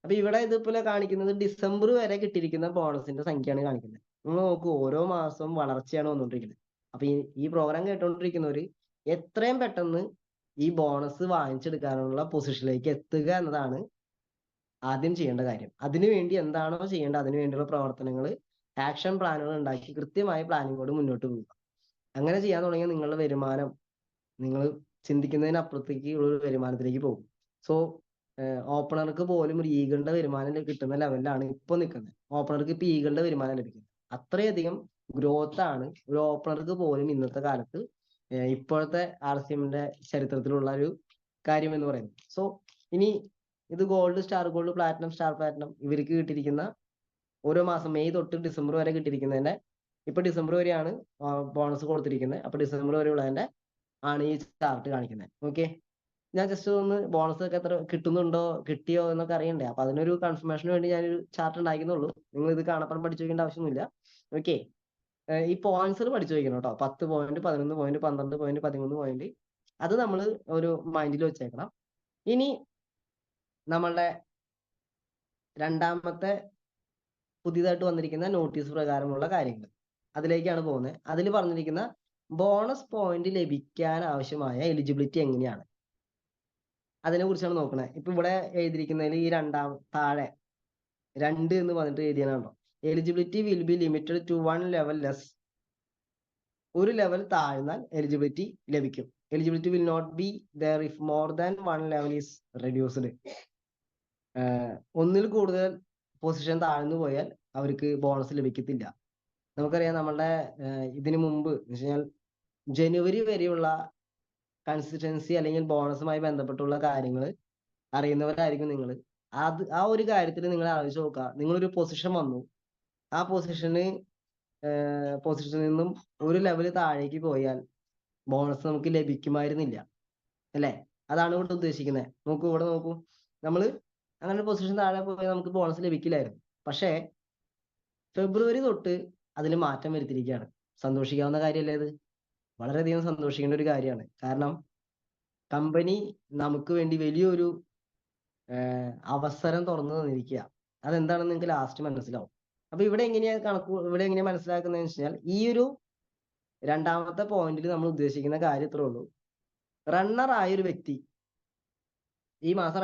അപ്പൊ ഇവിടെ ഇതുപോലെ കാണിക്കുന്നത് ഡിസംബർ വരെ കിട്ടിയിരിക്കുന്ന ബോണസിന്റെ സംഖ്യയാണ് കാണിക്കുന്നത്. നിങ്ങൾ നോക്കൂ, ഓരോ മാസവും വളർച്ചയാണ് വന്നുകൊണ്ടിരിക്കുന്നത്. അപ്പൊ ഈ പ്രോഗ്രാം കേട്ടുകൊണ്ടിരിക്കുന്നവര് എത്രയും പെട്ടെന്ന് ഈ ബോണസ് വാങ്ങിച്ചെടുക്കാനുള്ള പൊസിഷനിലേക്ക് എത്തുക എന്നതാണ് ആദ്യം ചെയ്യേണ്ട കാര്യം. അതിനുവേണ്ടി എന്താണോ ചെയ്യേണ്ടത് അതിനു വേണ്ടിയുള്ള പ്രവർത്തനങ്ങൾ, ആക്ഷൻ പ്ലാനുകൾ ഉണ്ടാക്കി കൃത്യമായ പ്ലാനിങ്ങോട് മുന്നോട്ട് പോകുക. അങ്ങനെ ചെയ്യാൻ തുടങ്ങിയാൽ നിങ്ങളുടെ വരുമാനം നിങ്ങൾ ചിന്തിക്കുന്നതിനപ്പുറത്തേക്ക് ഒരു വരുമാനത്തിലേക്ക് പോകും. സോ ഓപ്പണർക്ക് പോലും ഒരു ഈഗിളിന്റെ വരുമാനം കിട്ടുന്ന ലെവലിലാണ് ഇപ്പോൾ നിൽക്കുന്നത്. ഓപ്പണർക്ക് ഇപ്പൊ ഈഗിളിന്റെ വരുമാനം ലഭിക്കുന്നത് അത്രയധികം ഗ്രോത്ത് ആണ് ഒരു ഓപ്പണർക്ക് പോലും ഇന്നത്തെ കാലത്ത് ഇപ്പോഴത്തെ RCMന്റെ ചരിത്രത്തിലുള്ള ഒരു കാര്യം എന്ന് പറയുന്നത്. സോ ഇനി ഇത് gold, star gold, platinum, star platinum ഇവർക്ക് കിട്ടിയിരിക്കുന്ന ഓരോ മാസം മെയ് തൊട്ട് ഡിസംബർ വരെ കിട്ടിയിരിക്കുന്നതിന്റെ, ഇപ്പൊ ഡിസംബർ വരെയാണ് ബോണസ് കൊടുത്തിരിക്കുന്നത്. അപ്പൊ ഡിസംബർ വരെ ഉള്ളതിന്റെ ആണ് ഈ ചാർട്ട് കാണിക്കുന്നത്. ഓക്കെ. ഞാൻ ജസ്റ്റ് ഒന്ന് ബോണസ് ഒക്കെ എത്ര കിട്ടുന്നുണ്ടോ, കിട്ടിയോ എന്നൊക്കെ അറിയണ്ടേ. അപ്പൊ അതിനൊരു കൺഫർമേഷന് വേണ്ടി ഞാനൊരു ചാർട്ട് ഉണ്ടാക്കുന്നുള്ളൂ. നിങ്ങൾ ഇത് കാണാൻ പഠിച്ചു വയ്ക്കേണ്ട ആവശ്യമൊന്നുമില്ല. ഓക്കെ. ഈ പോയിന്റ്സ് പഠിച്ചു വയ്ക്കണം കേട്ടോ. 10 പോയിന്റ്, 11 പോയിന്റ്, 12 പോയിന്റ്, 13 പോയിന്റ്, അത് നമ്മൾ ഒരു മൈൻഡിൽ വെച്ചേക്കണം. ഇനി നമ്മളുടെ രണ്ടാമത്തെ പുതിയതായിട്ട് വന്നിരിക്കുന്ന നോട്ടീസ് പ്രകാരമുള്ള കാര്യങ്ങൾ, അതിലേക്കാണ് പോകുന്നത്. അതിൽ പറഞ്ഞിരിക്കുന്ന ബോണസ് പോയിന്റ് ലഭിക്കാൻ ആവശ്യമായ എലിജിബിലിറ്റി എങ്ങനെയാണ്, അതിനെ കുറിച്ചാണ് നോക്കണേ. ഇപ്പൊ ഇവിടെ എഴുതിയിരിക്കുന്നതിൽ ഈ താഴെ 2 എന്ന് പറഞ്ഞിട്ട് എഴുതിയാണോ, eligibility will be limited to 1 level less. ഒരു ലെവൽ താഴ്ന്നാൽ എലിജിബിലിറ്റി ലഭിക്കും. Eligibility will not be there if more than 1 level is reduced. ഒന്നിൽ കൂടുതൽ പൊസിഷൻ താഴ്ന്നു പോയാൽ അവർക്ക് ബോണസ് ലഭിക്കത്തില്ല. നമുക്കറിയാം, നമ്മളുടെ ഇതിനു മുമ്പ് എന്ന് വെച്ച് കഴിഞ്ഞാൽ ജനുവരി വരെയുള്ള കൺസിസ്റ്റൻസി അല്ലെങ്കിൽ ബോണസുമായി ബന്ധപ്പെട്ടുള്ള കാര്യങ്ങൾ അറിയുന്നവരായിരിക്കും നിങ്ങൾ. ആ ഒരു കാര്യത്തിൽ നിങ്ങൾ ആലോചിച്ച് നോക്കുക. നിങ്ങളൊരു പൊസിഷൻ വന്നു, ആ പൊസിഷനിൽ നിന്നും ഒരു ലെവൽ താഴേക്ക് പോയാൽ ബോണസ് നമുക്ക് ലഭിക്കുമായിരുന്നില്ല, അല്ലേ? അതാണ് ഇവിടെ ഉദ്ദേശിക്കുന്നത്. നോക്കൂ, ഇവിടെ നോക്കൂ, നമ്മൾ അങ്ങനെ പൊസിഷൻ താഴെ പോയാൽ നമുക്ക് ബോണസ് ലഭിക്കില്ലായിരുന്നു. പക്ഷേ ഫെബ്രുവരി തൊട്ട് അതിൽ മാറ്റം വരുത്തിയിരിക്കുകയാണ്. സന്തോഷിക്കാവുന്ന കാര്യമല്ലേ ഇത്? വളരെയധികം സന്തോഷിക്കേണ്ട ഒരു കാര്യമാണ്. കാരണം കമ്പനി നമുക്ക് വേണ്ടി വലിയൊരു അവസരം തുറന്നു തന്നിരിക്കുക. അതെന്താണെന്ന് നിങ്ങൾക്ക് ലാസ്റ്റ് മനസ്സിലാവും. അപ്പൊ ഇവിടെ എങ്ങനെയാ മനസ്സിലാക്കുന്നതെന്ന് വെച്ച് കഴിഞ്ഞാൽ, ഈ ഒരു രണ്ടാമത്തെ പോയിന്റിൽ നമ്മൾ ഉദ്ദേശിക്കുന്ന കാര്യം ഇത്രേ ഉള്ളൂ. റണ്ണറായ ഒരു വ്യക്തി ഈ മാസം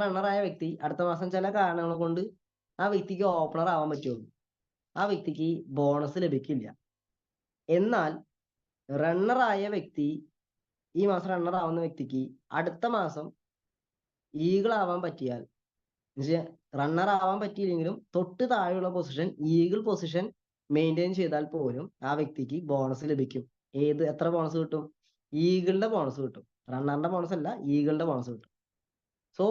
റണ്ണറായ വ്യക്തി അടുത്ത മാസം ചില കാരണങ്ങൾ കൊണ്ട് ആ വ്യക്തിക്ക് ഓപ്പണർ ആവാൻ പറ്റുള്ളൂ. ആ വ്യക്തിക്ക് ബോണസ് ലഭിക്കില്ല. എന്നാൽ റണ്ണറായ വ്യക്തി, ഈ മാസം റണ്ണർ ആവുന്ന വ്യക്തിക്ക് അടുത്ത മാസം ഈഗിൾ ആവാൻ പറ്റിയാൽ, റണ്ണർ ആവാൻ പറ്റിയില്ലെങ്കിലും തൊട്ട് താഴെയുള്ള പൊസിഷൻ, ഈഗിൾ പൊസിഷൻ മെയിൻറ്റെയിൻ ചെയ്താൽ പോലും ആ വ്യക്തിക്ക് ബോണസ് ലഭിക്കും. എത്ര ബോണസ് കിട്ടും? ഈഗിളിന്റെ ബോണസ് കിട്ടും. റണ്ണറിന്റെ ബോണസ് അല്ല, ഈഗിളിന്റെ ബോണസ് കിട്ടും. സോ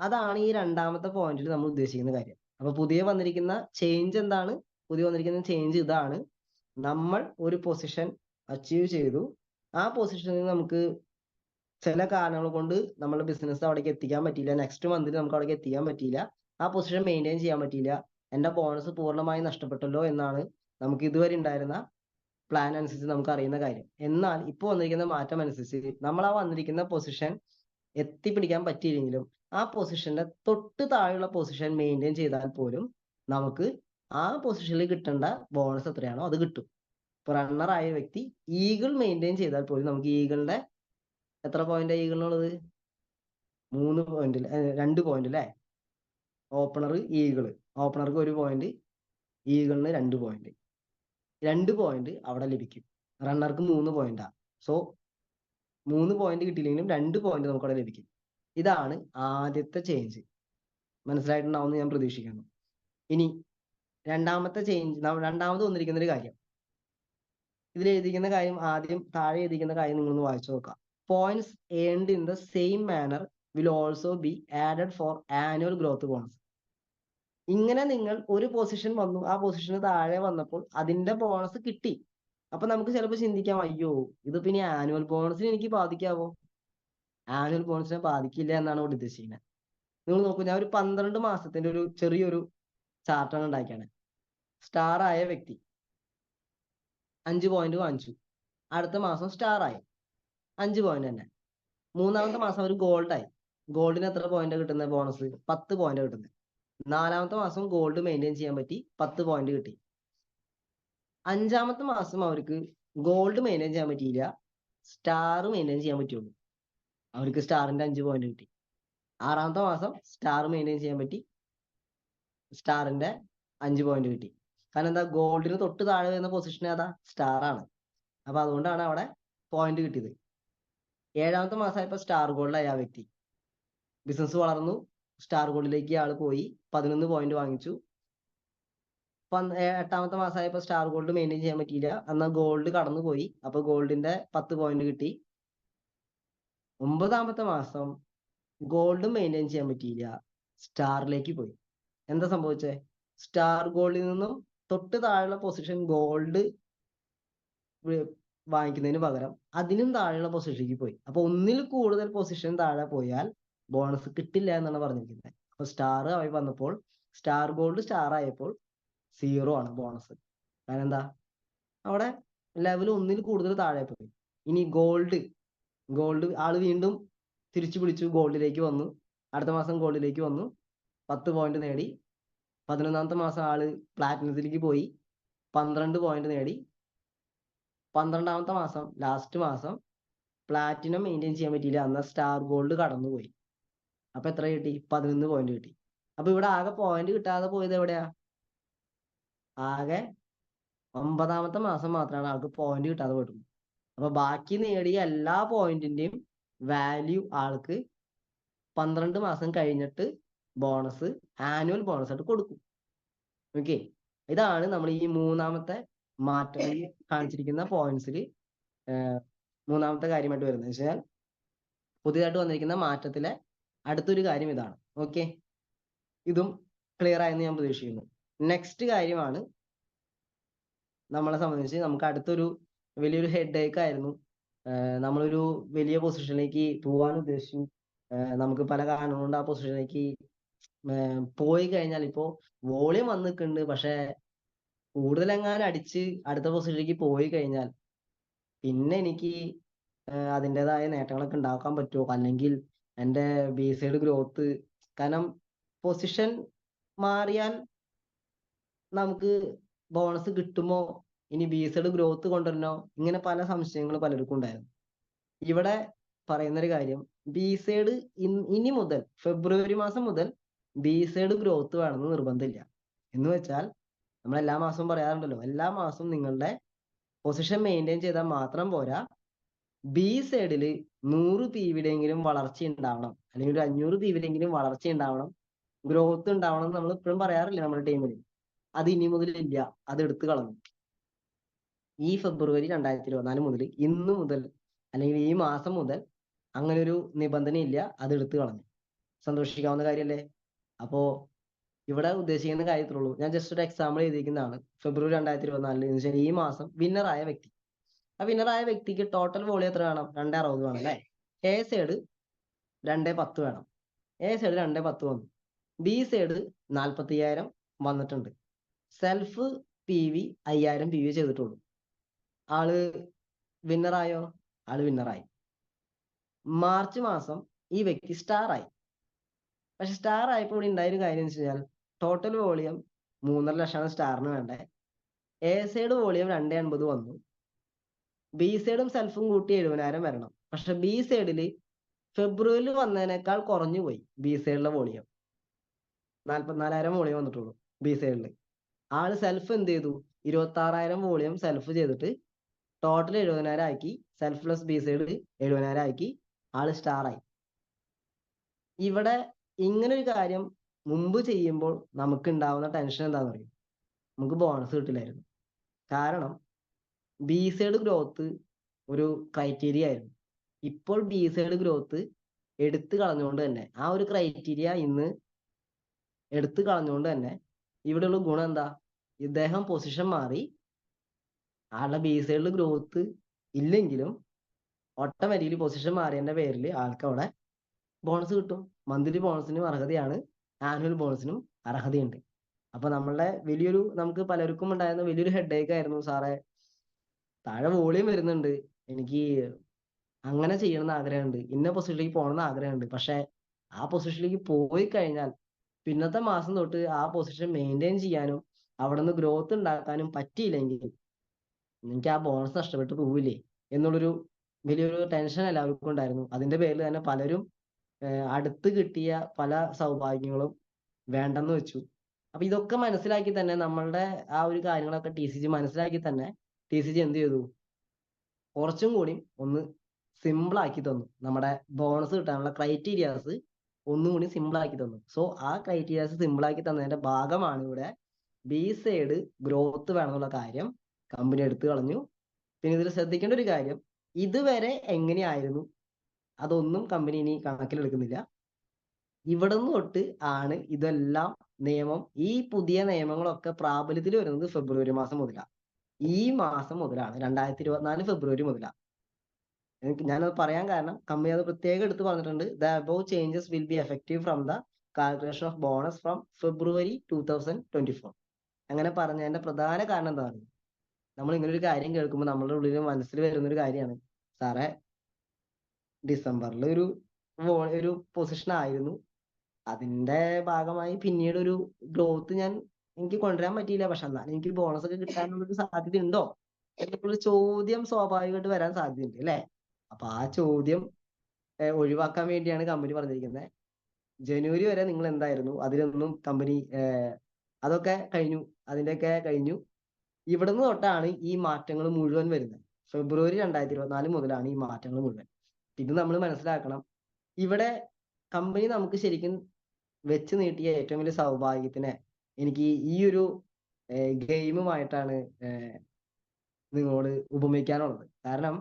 അതാണ് ഈ രണ്ടാമത്തെ പോയിന്റിൽ നമ്മൾ ഉദ്ദേശിക്കുന്ന കാര്യം. അപ്പൊ പുതിയ വന്നിരിക്കുന്ന ചേഞ്ച് ഇതാണ്. നമ്മൾ ഒരു പൊസിഷൻ അച്ചീവ് ചെയ്തു, ആ പൊസിഷനിൽ നമുക്ക് ചില കാരണങ്ങൾ കൊണ്ട് നമ്മുടെ ബിസിനസ് അവിടേക്ക് എത്തിക്കാൻ പറ്റിയില്ല, നെക്സ്റ്റ് മന്തിൽ നമുക്ക് അവിടേക്ക് എത്തിക്കാൻ പറ്റിയില്ല, ആ പൊസിഷൻ മെയിൻറ്റെയിൻ ചെയ്യാൻ പറ്റിയില്ല, എൻ്റെ ബോണസ് പൂർണ്ണമായി നഷ്ടപ്പെട്ടല്ലോ എന്നാണ് നമുക്ക് ഇതുവരെ ഉണ്ടായിരുന്ന പ്ലാൻ അനുസരിച്ച് നമുക്ക് അറിയുന്ന കാര്യം. എന്നാൽ ഇപ്പോൾ വന്നിരിക്കുന്ന മാറ്റം അനുസരിച്ച് നമ്മൾ ആ വന്നിരിക്കുന്ന പൊസിഷൻ എത്തിപ്പിടിക്കാൻ പറ്റിയില്ലെങ്കിലും ആ പൊസിഷന്റെ തൊട്ട് താഴെയുള്ള പൊസിഷൻ മെയിൻറ്റെയിൻ ചെയ്താൽ പോലും നമുക്ക് ആ പൊസിഷനിൽ കിട്ടേണ്ട ബോണസ് എത്രയാണോ അത് കിട്ടും. ഇപ്പൊ റണ്ണറായ വ്യക്തി ഈഗിൾ മെയിൻറ്റെയിൻ ചെയ്താൽ പോലും നമുക്ക് ഈഗിളിന്റെ എത്ര പോയിന്റ് ഈഗിളിനുള്ളത്? 3 പോയിന്റ്, 2 പോയിന്റ് അല്ലേ? Opener, eagle. ഓപ്പണർക്ക് 1 പോയിന്റ്, ഈഗിളിന് 2 പോയിന്റ്. 2 പോയിന്റ് അവിടെ ലഭിക്കും. റണ്ണർക്ക് 3 പോയിന്റാ. സോ 3 പോയിന്റ് കിട്ടിയില്ലെങ്കിലും 2 പോയിന്റ് നമുക്ക് അവിടെ ലഭിക്കും. ഇതാണ് ആദ്യത്തെ ചേഞ്ച്. മനസ്സിലായിട്ടുണ്ടാവുമെന്ന് ഞാൻ പ്രതീക്ഷിക്കുന്നു. ഇനി രണ്ടാമത് വന്നിരിക്കുന്ന ഒരു കാര്യം, ഇതിൽ എഴുതിക്കുന്ന കാര്യം ആദ്യം താഴെ എഴുതിക്കുന്ന കാര്യം നിങ്ങളൊന്ന് വായിച്ചു നോക്കാം. Points earned in the same manner will also be added for annual growth bonus. ഇങ്ങനെ നിങ്ങൾ ഒരു പൊസിഷൻ വന്നു, ആ പൊസിഷന് താഴെ വന്നപ്പോൾ അതിന്റെ ബോണസ് കിട്ടി. അപ്പൊ നമുക്ക് ചിലപ്പോൾ ചിന്തിക്കാം, അയ്യോ ഇത് പിന്നെ ആനുവൽ ബോണസിന് എനിക്ക് ബാധിക്കാവോ? ആനുവൽ ബോണസിനെ ബാധിക്കില്ല എന്നാണ് ഇവിടെ ഉദ്ദേശിക്കുന്നത്. നിങ്ങൾ നോക്കൂ, ഞാൻ ഒരു 12 മാസത്തിന്റെ ഒരു ചെറിയൊരു ചാർട്ടാണ് ഉണ്ടാക്കിയാണ്. സ്റ്റാർ ആയ വ്യക്തി 5 പോയിന്റ് വാങ്ങിച്ചു, അടുത്ത മാസം സ്റ്റാർ ആയി 5 പോയിന്റ് തന്നെ. മൂന്നാമത്തെ മാസം അവർ ഗോൾഡ് ആയി. ഗോൾഡിന് എത്ര പോയിന്റ് കിട്ടുന്നത്? ബോണസ് 10 പോയിന്റ് കിട്ടുന്നത്. 4ാമത്തെ മാസം ഗോൾഡ് മെയിൻറ്റെയിൻ ചെയ്യാൻ പറ്റി, 10 പോയിന്റ് കിട്ടി. 5ാമത്തെ മാസം അവർക്ക് ഗോൾഡ് മെയിൻറ്റെയിൻ ചെയ്യാൻ പറ്റിയില്ല, സ്റ്റാർ മെയിൻറ്റെയിൻ ചെയ്യാൻ പറ്റുള്ളൂ. അവർക്ക് സ്റ്റാറിന്റെ 5 പോയിന്റ് കിട്ടി. 6ാമത്തെ മാസം സ്റ്റാർ മെയിൻറ്റെയിൻ ചെയ്യാൻ പറ്റി, സ്റ്റാറിന്റെ 5 പോയിന്റ് കിട്ടി. കാരണം എന്താ? ഗോൾഡിന് തൊട്ട് താഴെ വരുന്ന പൊസിഷൻ ഏതാ? സ്റ്റാർ ആണ്. അപ്പൊ അതുകൊണ്ടാണ് അവിടെ പോയിന്റ് കിട്ടിയത്. 7ാമത്തെ മാസമായപ്പോൾ സ്റ്റാർ ഗോൾഡായി ആ വ്യക്തി. ബിസിനസ് വളർന്നു, സ്റ്റാർ ഗോൾഡിലേക്ക് ആൾ പോയി, 11 പോയിന്റ് വാങ്ങിച്ചു. 8ാമത്തെ മാസമായപ്പോൾ സ്റ്റാർ ഗോൾഡ് മെയിൻറ്റെയിൻ ചെയ്യാൻ പറ്റിയില്ല, എന്നാൽ ഗോൾഡ് കടന്നു പോയി, അപ്പൊ ഗോൾഡിന്റെ 10 പോയിന്റ് കിട്ടി. 9ാമത്തെ മാസം ഗോൾഡ് മെയിൻറ്റെയിൻ ചെയ്യാൻ പറ്റിയില്ല, സ്റ്റാറിലേക്ക് പോയി. എന്താ സംഭവിച്ചേ? സ്റ്റാർ ഗോൾഡിൽ നിന്നും തൊട്ട് താഴെയുള്ള പൊസിഷൻ ഗോൾഡ് വാങ്ങിക്കുന്നതിന് പകരം അതിനും താഴെയുള്ള പൊസിഷനിലേക്ക് പോയി. അപ്പൊ ഒന്നിൽ കൂടുതൽ പൊസിഷൻ താഴെ പോയാൽ ബോണസ് കിട്ടില്ല എന്നാണ് പറഞ്ഞിരിക്കുന്നത്. അപ്പൊ സ്റ്റാർ ആയി വന്നപ്പോൾ, സ്റ്റാർ ഗോൾഡ് സ്റ്റാർ ആയപ്പോൾ 0 ആണ് ബോണസ്. കാരണം എന്താ? അവിടെ ലെവൽ 1ൽ കൂടുതൽ താഴെ പോയി. ഇനി ഗോൾഡ് ആള് വീണ്ടും തിരിച്ചു പിടിച്ചു, ഗോൾഡിലേക്ക് വന്നു, അടുത്ത മാസം ഗോൾഡിലേക്ക് വന്നു, 10 പോയിന്റ് നേടി. 11ാമത്തെ മാസം ആള് പ്ലാറ്റിനത്തിലേക്ക് പോയി, 12 പോയിന്റ് നേടി. 12ാമത്തെ മാസം ലാസ്റ്റ് മാസം പ്ലാറ്റിനം മെയിൻറ്റെയിൻ ചെയ്യാൻ പറ്റിയില്ല, എന്നാൽ സ്റ്റാർ ഗോൾഡ് കടന്നുപോയി. അപ്പൊ എത്ര കിട്ടി? 11 പോയിന്റ് കിട്ടി. അപ്പൊ ഇവിടെ ആകെ പോയിന്റ് കിട്ടാതെ പോയത് എവിടെയാ? ആകെ 9ാമത്തെ മാസം മാത്രമാണ് ആൾക്ക് പോയിന്റ് കിട്ടാതെ പോയിട്ടുള്ളൂ. അപ്പൊ ബാക്കി നേടിയ എല്ലാ പോയിന്റിന്റെയും വാല്യൂ ആൾക്ക് 12 മാസം കഴിഞ്ഞിട്ട് ബോണസ്, ആനുവൽ ബോണസ് ആയിട്ട് കൊടുക്കും. ഓക്കെ, ഇതാണ് നമ്മൾ ഈ 3ാമത്തെ മാറ്റം കാണിച്ചിരിക്കുന്ന പോയിന്റ്സിൽ 3ാമത്തെ കാര്യമായിട്ട് വരുന്നത്. വെച്ചാൽ പുതിയതായിട്ട് വന്നിരിക്കുന്ന മാറ്റത്തിലെ അടുത്തൊരു കാര്യം ഇതാണ്. ഓക്കെ, ഇതും ക്ലിയർ ആയെന്ന് ഞാൻ പ്രതീക്ഷിക്കുന്നു. നെക്സ്റ്റ് കാര്യമാണ് നമ്മളെ സംബന്ധിച്ച് നമുക്ക് അടുത്തൊരു വലിയൊരു ഹെഡ് ഏക്ക് ആയിരുന്നു. നമ്മളൊരു വലിയ പൊസിഷനിലേക്ക് പോകാൻ ഉദ്ദേശിച്ചു. നമുക്ക് പല കാരണം കൊണ്ട് ആ പൊസിഷനിലേക്ക് പോയി കഴിഞ്ഞാൽ ഇപ്പോൾ വോളിയം വന്ന് നിൽക്കുന്നുണ്ട്, പക്ഷെ കൂടുതലെങ്ങാനും അടിച്ച് അടുത്ത പൊസിഷനിലേക്ക് പോയി കഴിഞ്ഞാൽ പിന്നെ എനിക്ക് അതിൻ്റെതായ നേട്ടങ്ങളൊക്കെ ഉണ്ടാക്കാൻ പറ്റുമോ? അല്ലെങ്കിൽ എൻ്റെ ബി സൈഡ് ഗ്രോത്ത്, കാരണം പൊസിഷൻ മാറിയാൽ നമുക്ക് ബോണസ് കിട്ടുമോ, ഇനി ബി സൈഡ് ഗ്രോത്ത് കൊണ്ടുവരണോ, ഇങ്ങനെ പല സംശയങ്ങൾ പലർക്കും ഉണ്ടായിരുന്നു. ഇവിടെ പറയുന്നൊരു കാര്യം, ബി സൈഡ് ഇനി മുതൽ ഫെബ്രുവരി മാസം മുതൽ ബി സൈഡ് ഗ്രോത്ത് വേണമെന്ന് നിർബന്ധമില്ല. എന്ന് വെച്ചാൽ നമ്മൾ എല്ലാ മാസവും പറയാറുണ്ടല്ലോ, എല്ലാ മാസവും നിങ്ങളുടെ പൊസിഷൻ മെയിൻറ്റെയിൻ ചെയ്താൽ മാത്രം പോരാ, ബി സൈഡിൽ 100 പീവിടെയെങ്കിലും വളർച്ച ഉണ്ടാവണം, അല്ലെങ്കിൽ ഒരു 500 പീവിടെയെങ്കിലും വളർച്ച ഉണ്ടാവണം, ഗ്രോത്ത് ഉണ്ടാവണം എന്ന് നമ്മൾ ഇപ്പോഴും പറയാറില്ല നമ്മുടെ ടീമിൽ. അത് ഇനി മുതലില്ല, അത് എടുത്തു കളഞ്ഞു. ഈ ഫെബ്രുവരി 2024 മുതൽ, ഇന്ന് മുതൽ അല്ലെങ്കിൽ ഈ മാസം മുതൽ അങ്ങനെ ഒരു നിബന്ധന ഇല്ല, അത് എടുത്തു കളഞ്ഞു. സന്തോഷിക്കാവുന്ന കാര്യമല്ലേ? അപ്പോ ഇവിടെ ഉദ്ദേശിക്കുന്ന കാര്യത്തിലുള്ളൂ. ഞാൻ ജസ്റ്റ് ഒരു എക്സാമ്പിൾ എഴുതിയിരിക്കുന്നതാണ്. ഫെബ്രുവരി 2024 എന്ന് വെച്ചാൽ ഈ മാസം വിന്നറായ വ്യക്തി, ആ വിന്നറായ വ്യക്തിക്ക് ടോട്ടൽ വോളിയം എത്ര വേണം? 260 വേണം അല്ലേ? എ സൈഡ് 210 വേണം. എ സൈഡ് 210 വന്നു. ബി സൈഡ് 45,000 വന്നിട്ടുണ്ട്. സെൽഫ് പി വി 5,000 PV ചെയ്തിട്ടുള്ളൂ. ആള് വിന്നറായോ? ആള് വിന്നറായി. മാർച്ച് മാസം ഈ വ്യക്തി സ്റ്റാർ ആയി. പക്ഷെ സ്റ്റാർ ആയപ്പോൾ ഇവിടെ ഉണ്ടായൊരു കാര്യം എന്ന് വെച്ച് കഴിഞ്ഞാൽ, ടോട്ടൽ വോളിയം 3.5 ലക്ഷമാണ് സ്റ്റാറിന് വേണ്ടേ. എ സൈഡ് വോളിയം 280 വന്നു. ബി സൈഡും സെൽഫും കൂട്ടി 70,000 വരണം. പക്ഷെ ബി സൈഡിൽ ഫെബ്രുവരിയിൽ വന്നതിനേക്കാൾ കുറഞ്ഞു പോയി. ബി സൈഡിലെ വോളിയം 44,000 വോളിയം വന്നിട്ടുള്ളൂ ബി സൈഡിൽ. ആള് സെൽഫ് എന്ത് ചെയ്തു? 26,000 വോളിയം സെൽഫ് ചെയ്തിട്ട് ടോട്ടൽ 70,000 ആക്കി. സെൽഫ് പ്ലസ് ബി സൈഡ് 70,000 ആക്കി. ആള് സ്റ്റാർ ആയി. ഇവിടെ ഇങ്ങനെ ഒരു കാര്യം മുമ്പ് ചെയ്യുമ്പോൾ നമുക്ക് ഉണ്ടാവുന്ന ടെൻഷൻ എന്താണെന്ന് അറിയും? നമുക്ക് ബോണസ് കിട്ടില്ലായിരുന്നു. കാരണം ബി സൈഡ് ഗ്രോത്ത് ഒരു ക്രൈറ്റീരിയ ആയിരുന്നു. ഇപ്പോൾ ബി സൈഡ് ഗ്രോത്ത് എടുത്തു കളഞ്ഞുകൊണ്ട് തന്നെ, ആ ഒരു ക്രൈറ്റീരിയ ഇന്ന് എടുത്തു കളഞ്ഞുകൊണ്ട് തന്നെ ഇവിടെയുള്ള ഗുണം എന്താ? ഇദ്ദേഹം പൊസിഷൻ മാറി, ആളുടെ ബി സൈഡിൽ ഗ്രോത്ത് ഇല്ലെങ്കിലും ഓട്ടോമാറ്റിക്കലി പൊസിഷൻ മാറിയതിന്റെ പേരിൽ ആൾക്ക് അവിടെ ബോണസ് കിട്ടും. മന്ത്ലി ബോണസിനും അർഹതയാണ്, ആനുവൽ ബോണസിനും അർഹതയുണ്ട്. അപ്പൊ നമ്മളുടെ നമുക്ക് പലർക്കും ഉണ്ടായിരുന്ന വലിയൊരു ഹെഡേക്ക് ആയിരുന്നു, സാറേ താഴെ വോളിയം വരുന്നുണ്ട്, എനിക്ക് അങ്ങനെ ചെയ്യണമെന്ന് ആഗ്രഹമുണ്ട്, ഇന്ന പൊസിഷനിലേക്ക് പോകണമെന്ന് ആഗ്രഹമുണ്ട്, പക്ഷെ ആ പൊസിഷനിലേക്ക് പോയി കഴിഞ്ഞാൽ പിന്നത്തെ മാസം തൊട്ട് ആ പൊസിഷൻ മെയിൻറ്റെയിൻ ചെയ്യാനും അവിടെ നിന്ന് ഗ്രോത്ത് ഉണ്ടാക്കാനും പറ്റിയില്ലെങ്കിൽ എനിക്ക് ആ ബോണസ് നഷ്ടപ്പെട്ടു പോവില്ലേ എന്നുള്ളൊരു വലിയൊരു ടെൻഷൻ എല്ലാവർക്കും ഉണ്ടായിരുന്നു. അതിന്റെ പേരിൽ തന്നെ പലരും അടുത്ത് കിട്ടിയ പല സൗഭാഗ്യങ്ങളും വേണ്ടെന്ന് വെച്ചു. അപ്പൊ ഇതൊക്കെ മനസ്സിലാക്കി തന്നെ നമ്മളുടെ ആ ഒരു കാര്യങ്ങളൊക്കെ TCG മനസ്സിലാക്കി തന്നെ TCG എന്ത് ചെയ്തു? കുറച്ചും കൂടി ഒന്ന് സിമ്പിൾ ആക്കി തന്നു. നമ്മുടെ ബോണസ് കിട്ടാനുള്ള ക്രൈറ്റീരിയാസ് ഒന്നുകൂടി സിമ്പിൾ ആക്കി തന്നു. സോ ആ ക്രൈറ്റീരിയാസ് സിമ്പിൾ ആക്കി തന്നതിന്റെ ഭാഗമാണ് ഇവിടെ ബി സൈഡ് ഗ്രോത്ത് വേണമെന്നുള്ള കാര്യം കമ്പനി എടുത്തു കളഞ്ഞു. പിന്നെ ഇതിൽ ശ്രദ്ധിക്കേണ്ട ഒരു കാര്യം, ഇതുവരെ എങ്ങനെയായിരുന്നു അതൊന്നും കമ്പനി ഇനി കണക്കിലെടുക്കുന്നില്ല. ഇവിടെ നിന്ന് തൊട്ട് ആണ് ഇതെല്ലാം നിയമം. ഈ പുതിയ നിയമങ്ങളൊക്കെ പ്രാബല്യത്തിൽ വരുന്നത് ഫെബ്രുവരി മാസം മുതലാണ്. ഈ മാസം മുതലാണ്, 2024 ഫെബ്രുവരി മുതലാണ്. ഞാനത് പറയാൻ കാരണം കമ്പനി അത് പ്രത്യേകം എടുത്ത് പറഞ്ഞിട്ടുണ്ട്. The above changes will be effective from the calculation of bonus from February 2024. അങ്ങനെ പറഞ്ഞതിന്റെ പ്രധാന കാരണം എന്താണ്? നമ്മൾ ഇങ്ങനെ ഒരു കാര്യം കേൾക്കുമ്പോൾ നമ്മളുടെ ഉള്ളിൽ മനസ്സിൽ വരുന്ന ഒരു കാര്യമാണ്, സാറേ ഡിസംബറിൽ ഒരു പൊസിഷൻ ആയിരുന്നു, അതിന്റെ ഭാഗമായി പിന്നീട് ഒരു ഗ്രോത്ത് എനിക്ക് കൊണ്ടുവരാൻ പറ്റിയില്ല, പക്ഷെ എന്നാലും എനിക്ക് ബോണസ് ഒക്കെ കിട്ടാനുള്ളൊരു സാധ്യത ഉണ്ടോ എന്നൊരു ചോദ്യം സ്വാഭാവികമായിട്ട് വരാൻ സാധ്യതയുണ്ട് അല്ലെ? അപ്പൊ ആ ചോദ്യം ഒഴിവാക്കാൻ വേണ്ടിയാണ് കമ്പനി പറഞ്ഞിരിക്കുന്നത്, ജനുവരി വരെ നിങ്ങൾ എന്തായിരുന്നു അതിലൊന്നും കമ്പനി അതൊക്കെ കഴിഞ്ഞു, അതിന്റെയൊക്കെ കഴിഞ്ഞു. ഇവിടുന്ന് തൊട്ടാണ് ഈ മാറ്റങ്ങൾ മുഴുവൻ വരുന്നത്. ഫെബ്രുവരി 2024 മുതലാണ് ഈ മാറ്റങ്ങൾ മുഴുവൻ. ഇത് നമ്മൾ മനസ്സിലാക്കണം. ഇവിടെ കമ്പനി നമുക്ക് ശരിക്കും വെച്ച് നീട്ടിയ ഏറ്റവും വലിയ സൗഭാഗ്യത്തിനെ എനിക്ക് ഈ ഒരു ഗെയിമുമായിട്ടാണ് നിങ്ങളോട് ഉപമിക്കാനുള്ളത്. കാരണം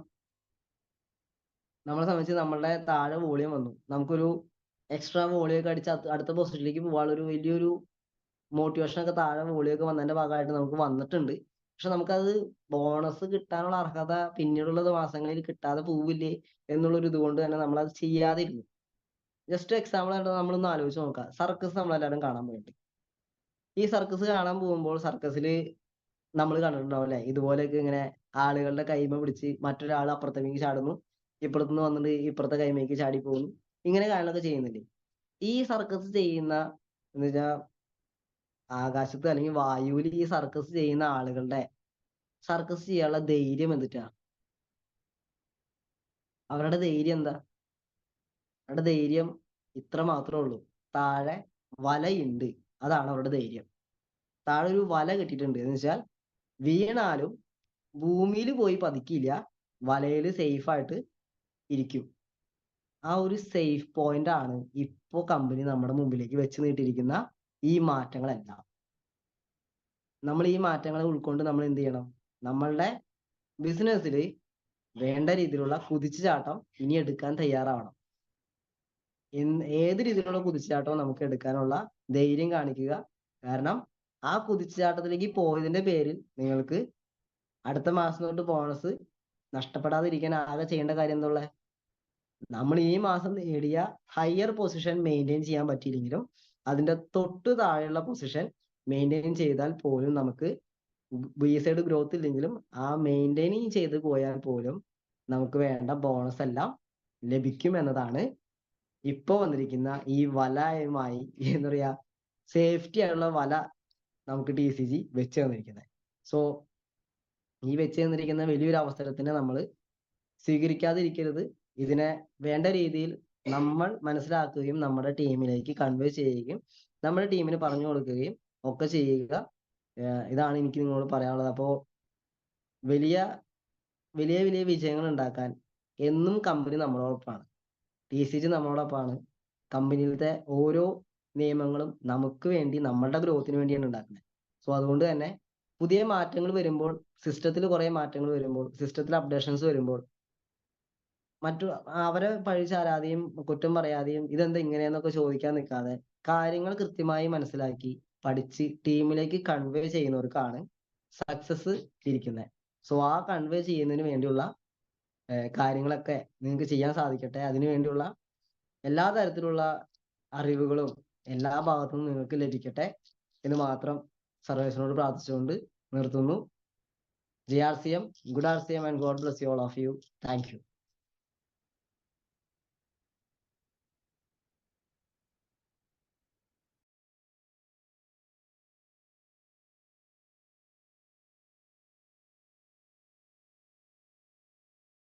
നമ്മളെ സംബന്ധിച്ച് നമ്മളുടെ താഴെ വോളിയം വന്നു, നമുക്കൊരു എക്സ്ട്രാ വോളിയം ഒക്കെ അടിച്ച് അടുത്ത പൊസിഷനിലേക്ക് പോകാനുള്ള ഒരു വലിയൊരു മോട്ടിവേഷൻ ഒക്കെ താഴെ വോളിയം ഒക്കെ വന്നതിന്റെ ഭാഗമായിട്ട് നമുക്ക് വന്നിട്ടുണ്ട്. പക്ഷെ നമുക്കത് ബോണസ് കിട്ടാനുള്ള അർഹത പിന്നീടുള്ള മാസങ്ങളിൽ കിട്ടാതെ പോവില്ലേ എന്നുള്ളൊരു ഇതുകൊണ്ട് തന്നെ നമ്മളത് ചെയ്യാതിരുന്നു. ജസ്റ്റ് എക്സാമ്പിൾ ആയിട്ട് നമ്മളൊന്ന് ആലോചിച്ച് നോക്കാം. സർക്കസ് നമ്മളെല്ലാവരും കാണാൻ പോയിട്ട്, ഈ സർക്കസ് കാണാൻ പോകുമ്പോൾ സർക്കസിൽ നമ്മൾ കണ്ടിട്ടുണ്ടാവും അല്ലെ, ഇതുപോലെയൊക്കെ ഇങ്ങനെ ആളുകളുടെ കൈമ പിടിച്ച് മറ്റൊരാൾ അപ്പുറത്തേക്ക് ചാടുന്നു, ഇപ്പുറത്തുനിന്ന് വന്നിട്ട് ഇപ്പുറത്തെ കൈമേക്ക് ചാടി പോകുന്നു, ഇങ്ങനെ കാര്യങ്ങളൊക്കെ ചെയ്യുന്നില്ലേ? ഈ സർക്കസ് ചെയ്യുന്ന എന്ന് വെച്ചാൽ ആകാശത്ത് അല്ലെങ്കിൽ വായുവിൽ ഈ സർക്കസ് ചെയ്യുന്ന ആളുകളുടെ സർക്കസ് ചെയ്യാനുള്ള ധൈര്യം എന്തിട്ടാ? അവരുടെ ധൈര്യം എന്താ? അവരുടെ ധൈര്യം ഇത്ര മാത്രമേ ഉള്ളൂ, താഴെ വലയുണ്ട്, അതാണ് അവരുടെ ധൈര്യം. താഴെ ഒരു വല കെട്ടിയിട്ടുണ്ട് എന്ന് വെച്ചാൽ വീണാലും ഭൂമിയിൽ പോയി പതിക്കില്ല, വലയിൽ സേഫ് ആയിട്ട് ഇരിക്കും. ആ ഒരു സേഫ് പോയിന്റ് ആണ് ഇപ്പോ കമ്പനി നമ്മുടെ മുമ്പിലേക്ക് വെച്ച് നീട്ടിയിരിക്കുന്ന ഈ മാറ്റങ്ങളെല്ലാം. നമ്മൾ ഈ മാറ്റങ്ങളെ ഉൾക്കൊണ്ട് നമ്മൾ എന്ത് ചെയ്യണം? നമ്മളുടെ ബിസിനസ്സിൽ വേണ്ട രീതിയിലുള്ള കുതിച്ചുചാട്ടം ഇനി എടുക്കാൻ തയ്യാറാവണം. ഏത് രീതിയിലുള്ള കുതിച്ചുചാട്ടവും നമുക്ക് എടുക്കാനുള്ള ധൈര്യം കാണിക്കുക. കാരണം ആ കുതിച്ചുചാട്ടത്തിലേക്ക് പോയതിന്റെ പേരിൽ നിങ്ങൾക്ക് അടുത്ത മാസം തൊട്ട് ബോണസ് നഷ്ടപ്പെടാതിരിക്കാൻ ആകെ ചെയ്യേണ്ട കാര്യം എന്തുള്ള? നമ്മൾ ഈ മാസം നേടിയ ഹയർ പൊസിഷൻ മെയിൻറ്റെയിൻ ചെയ്യാൻ പറ്റിയില്ലെങ്കിലും അതിന്റെ തൊട്ട് താഴെയുള്ള പൊസിഷൻ മെയിൻറ്റെയിൻ ചെയ്താൽ പോലും നമുക്ക് ബി സൈഡ് ഗ്രോത്ത് ഇല്ലെങ്കിലും ആ മെയിൻറ്റെയിനിങ് ചെയ്ത് പോയാൽ പോലും നമുക്ക് വേണ്ട ബോണസ് എല്ലാം ലഭിക്കും എന്നതാണ് ഇപ്പൊ വന്നിരിക്കുന്ന ഈ വലയുമായി എന്താ പറയാ, സേഫ്റ്റി ആയുള്ള വല നമുക്ക് TCG വെച്ച് തന്നിരിക്കുന്നത്. സോ ഈ വെച്ച് തന്നിരിക്കുന്ന വലിയൊരു അവസരത്തിനെ നമ്മൾ സ്വീകരിക്കാതിരിക്കരുത്. ഇതിനെ വേണ്ട രീതിയിൽ നമ്മൾ മനസ്സിലാക്കുകയും നമ്മുടെ ടീമിലേക്ക് കൺവേ ചെയ്യുകയും നമ്മുടെ ടീമിന് പറഞ്ഞു കൊടുക്കുകയും ഒക്കെ ചെയ്യുക. ഇതാണ് എനിക്ക് നിങ്ങളോട് പറയാനുള്ളത്. അപ്പോൾ വലിയ വലിയ വലിയ വിജയങ്ങൾ ഉണ്ടാക്കാൻ എന്നും കമ്പനി നമ്മളോടൊപ്പമാണ്, TCG നമ്മളോടൊപ്പമാണ്. കമ്പനിയിലത്തെ ഓരോ നിയമങ്ങളും നമുക്ക് വേണ്ടി, നമ്മളുടെ ഗ്രോത്തിന് വേണ്ടിയാണ് ഉണ്ടാക്കുന്നത്. സോ അതുകൊണ്ട് തന്നെ പുതിയ മാറ്റങ്ങൾ വരുമ്പോൾ, സിസ്റ്റത്തിൽ കുറെ മാറ്റങ്ങൾ വരുമ്പോൾ, സിസ്റ്റത്തിൽ അപ്ഡേഷൻസ് വരുമ്പോൾ അവരെ പഴിചാരാതെയും കുറ്റം പറയാതെയും ഇതെന്താ ഇങ്ങനെയെന്നൊക്കെ ചോദിക്കാൻ നിൽക്കാതെ കാര്യങ്ങൾ കൃത്യമായി മനസ്സിലാക്കി പഠിച്ച് ടീമിലേക്ക് കൺവേ ചെയ്യുന്നവർക്കാണ് സക്സസ് ഇരിക്കുന്നത്. സോ ആ കൺവേ ചെയ്യുന്നതിന് വേണ്ടിയുള്ള കാര്യങ്ങളൊക്കെ നിങ്ങൾക്ക് ചെയ്യാൻ സാധിക്കട്ടെ. അതിനു വേണ്ടിയുള്ള എല്ലാ തരത്തിലുള്ള അറിവുകളും എല്ലാ ഭാഗത്തുനിന്നും നിങ്ങൾക്ക് ലഭിക്കട്ടെ എന്ന് മാത്രം സർവേശ്വരനോട് പ്രാർത്ഥിച്ചുകൊണ്ട് നിർത്തുന്നു. GRCM, good RCM, and God bless you all of you. Thank you.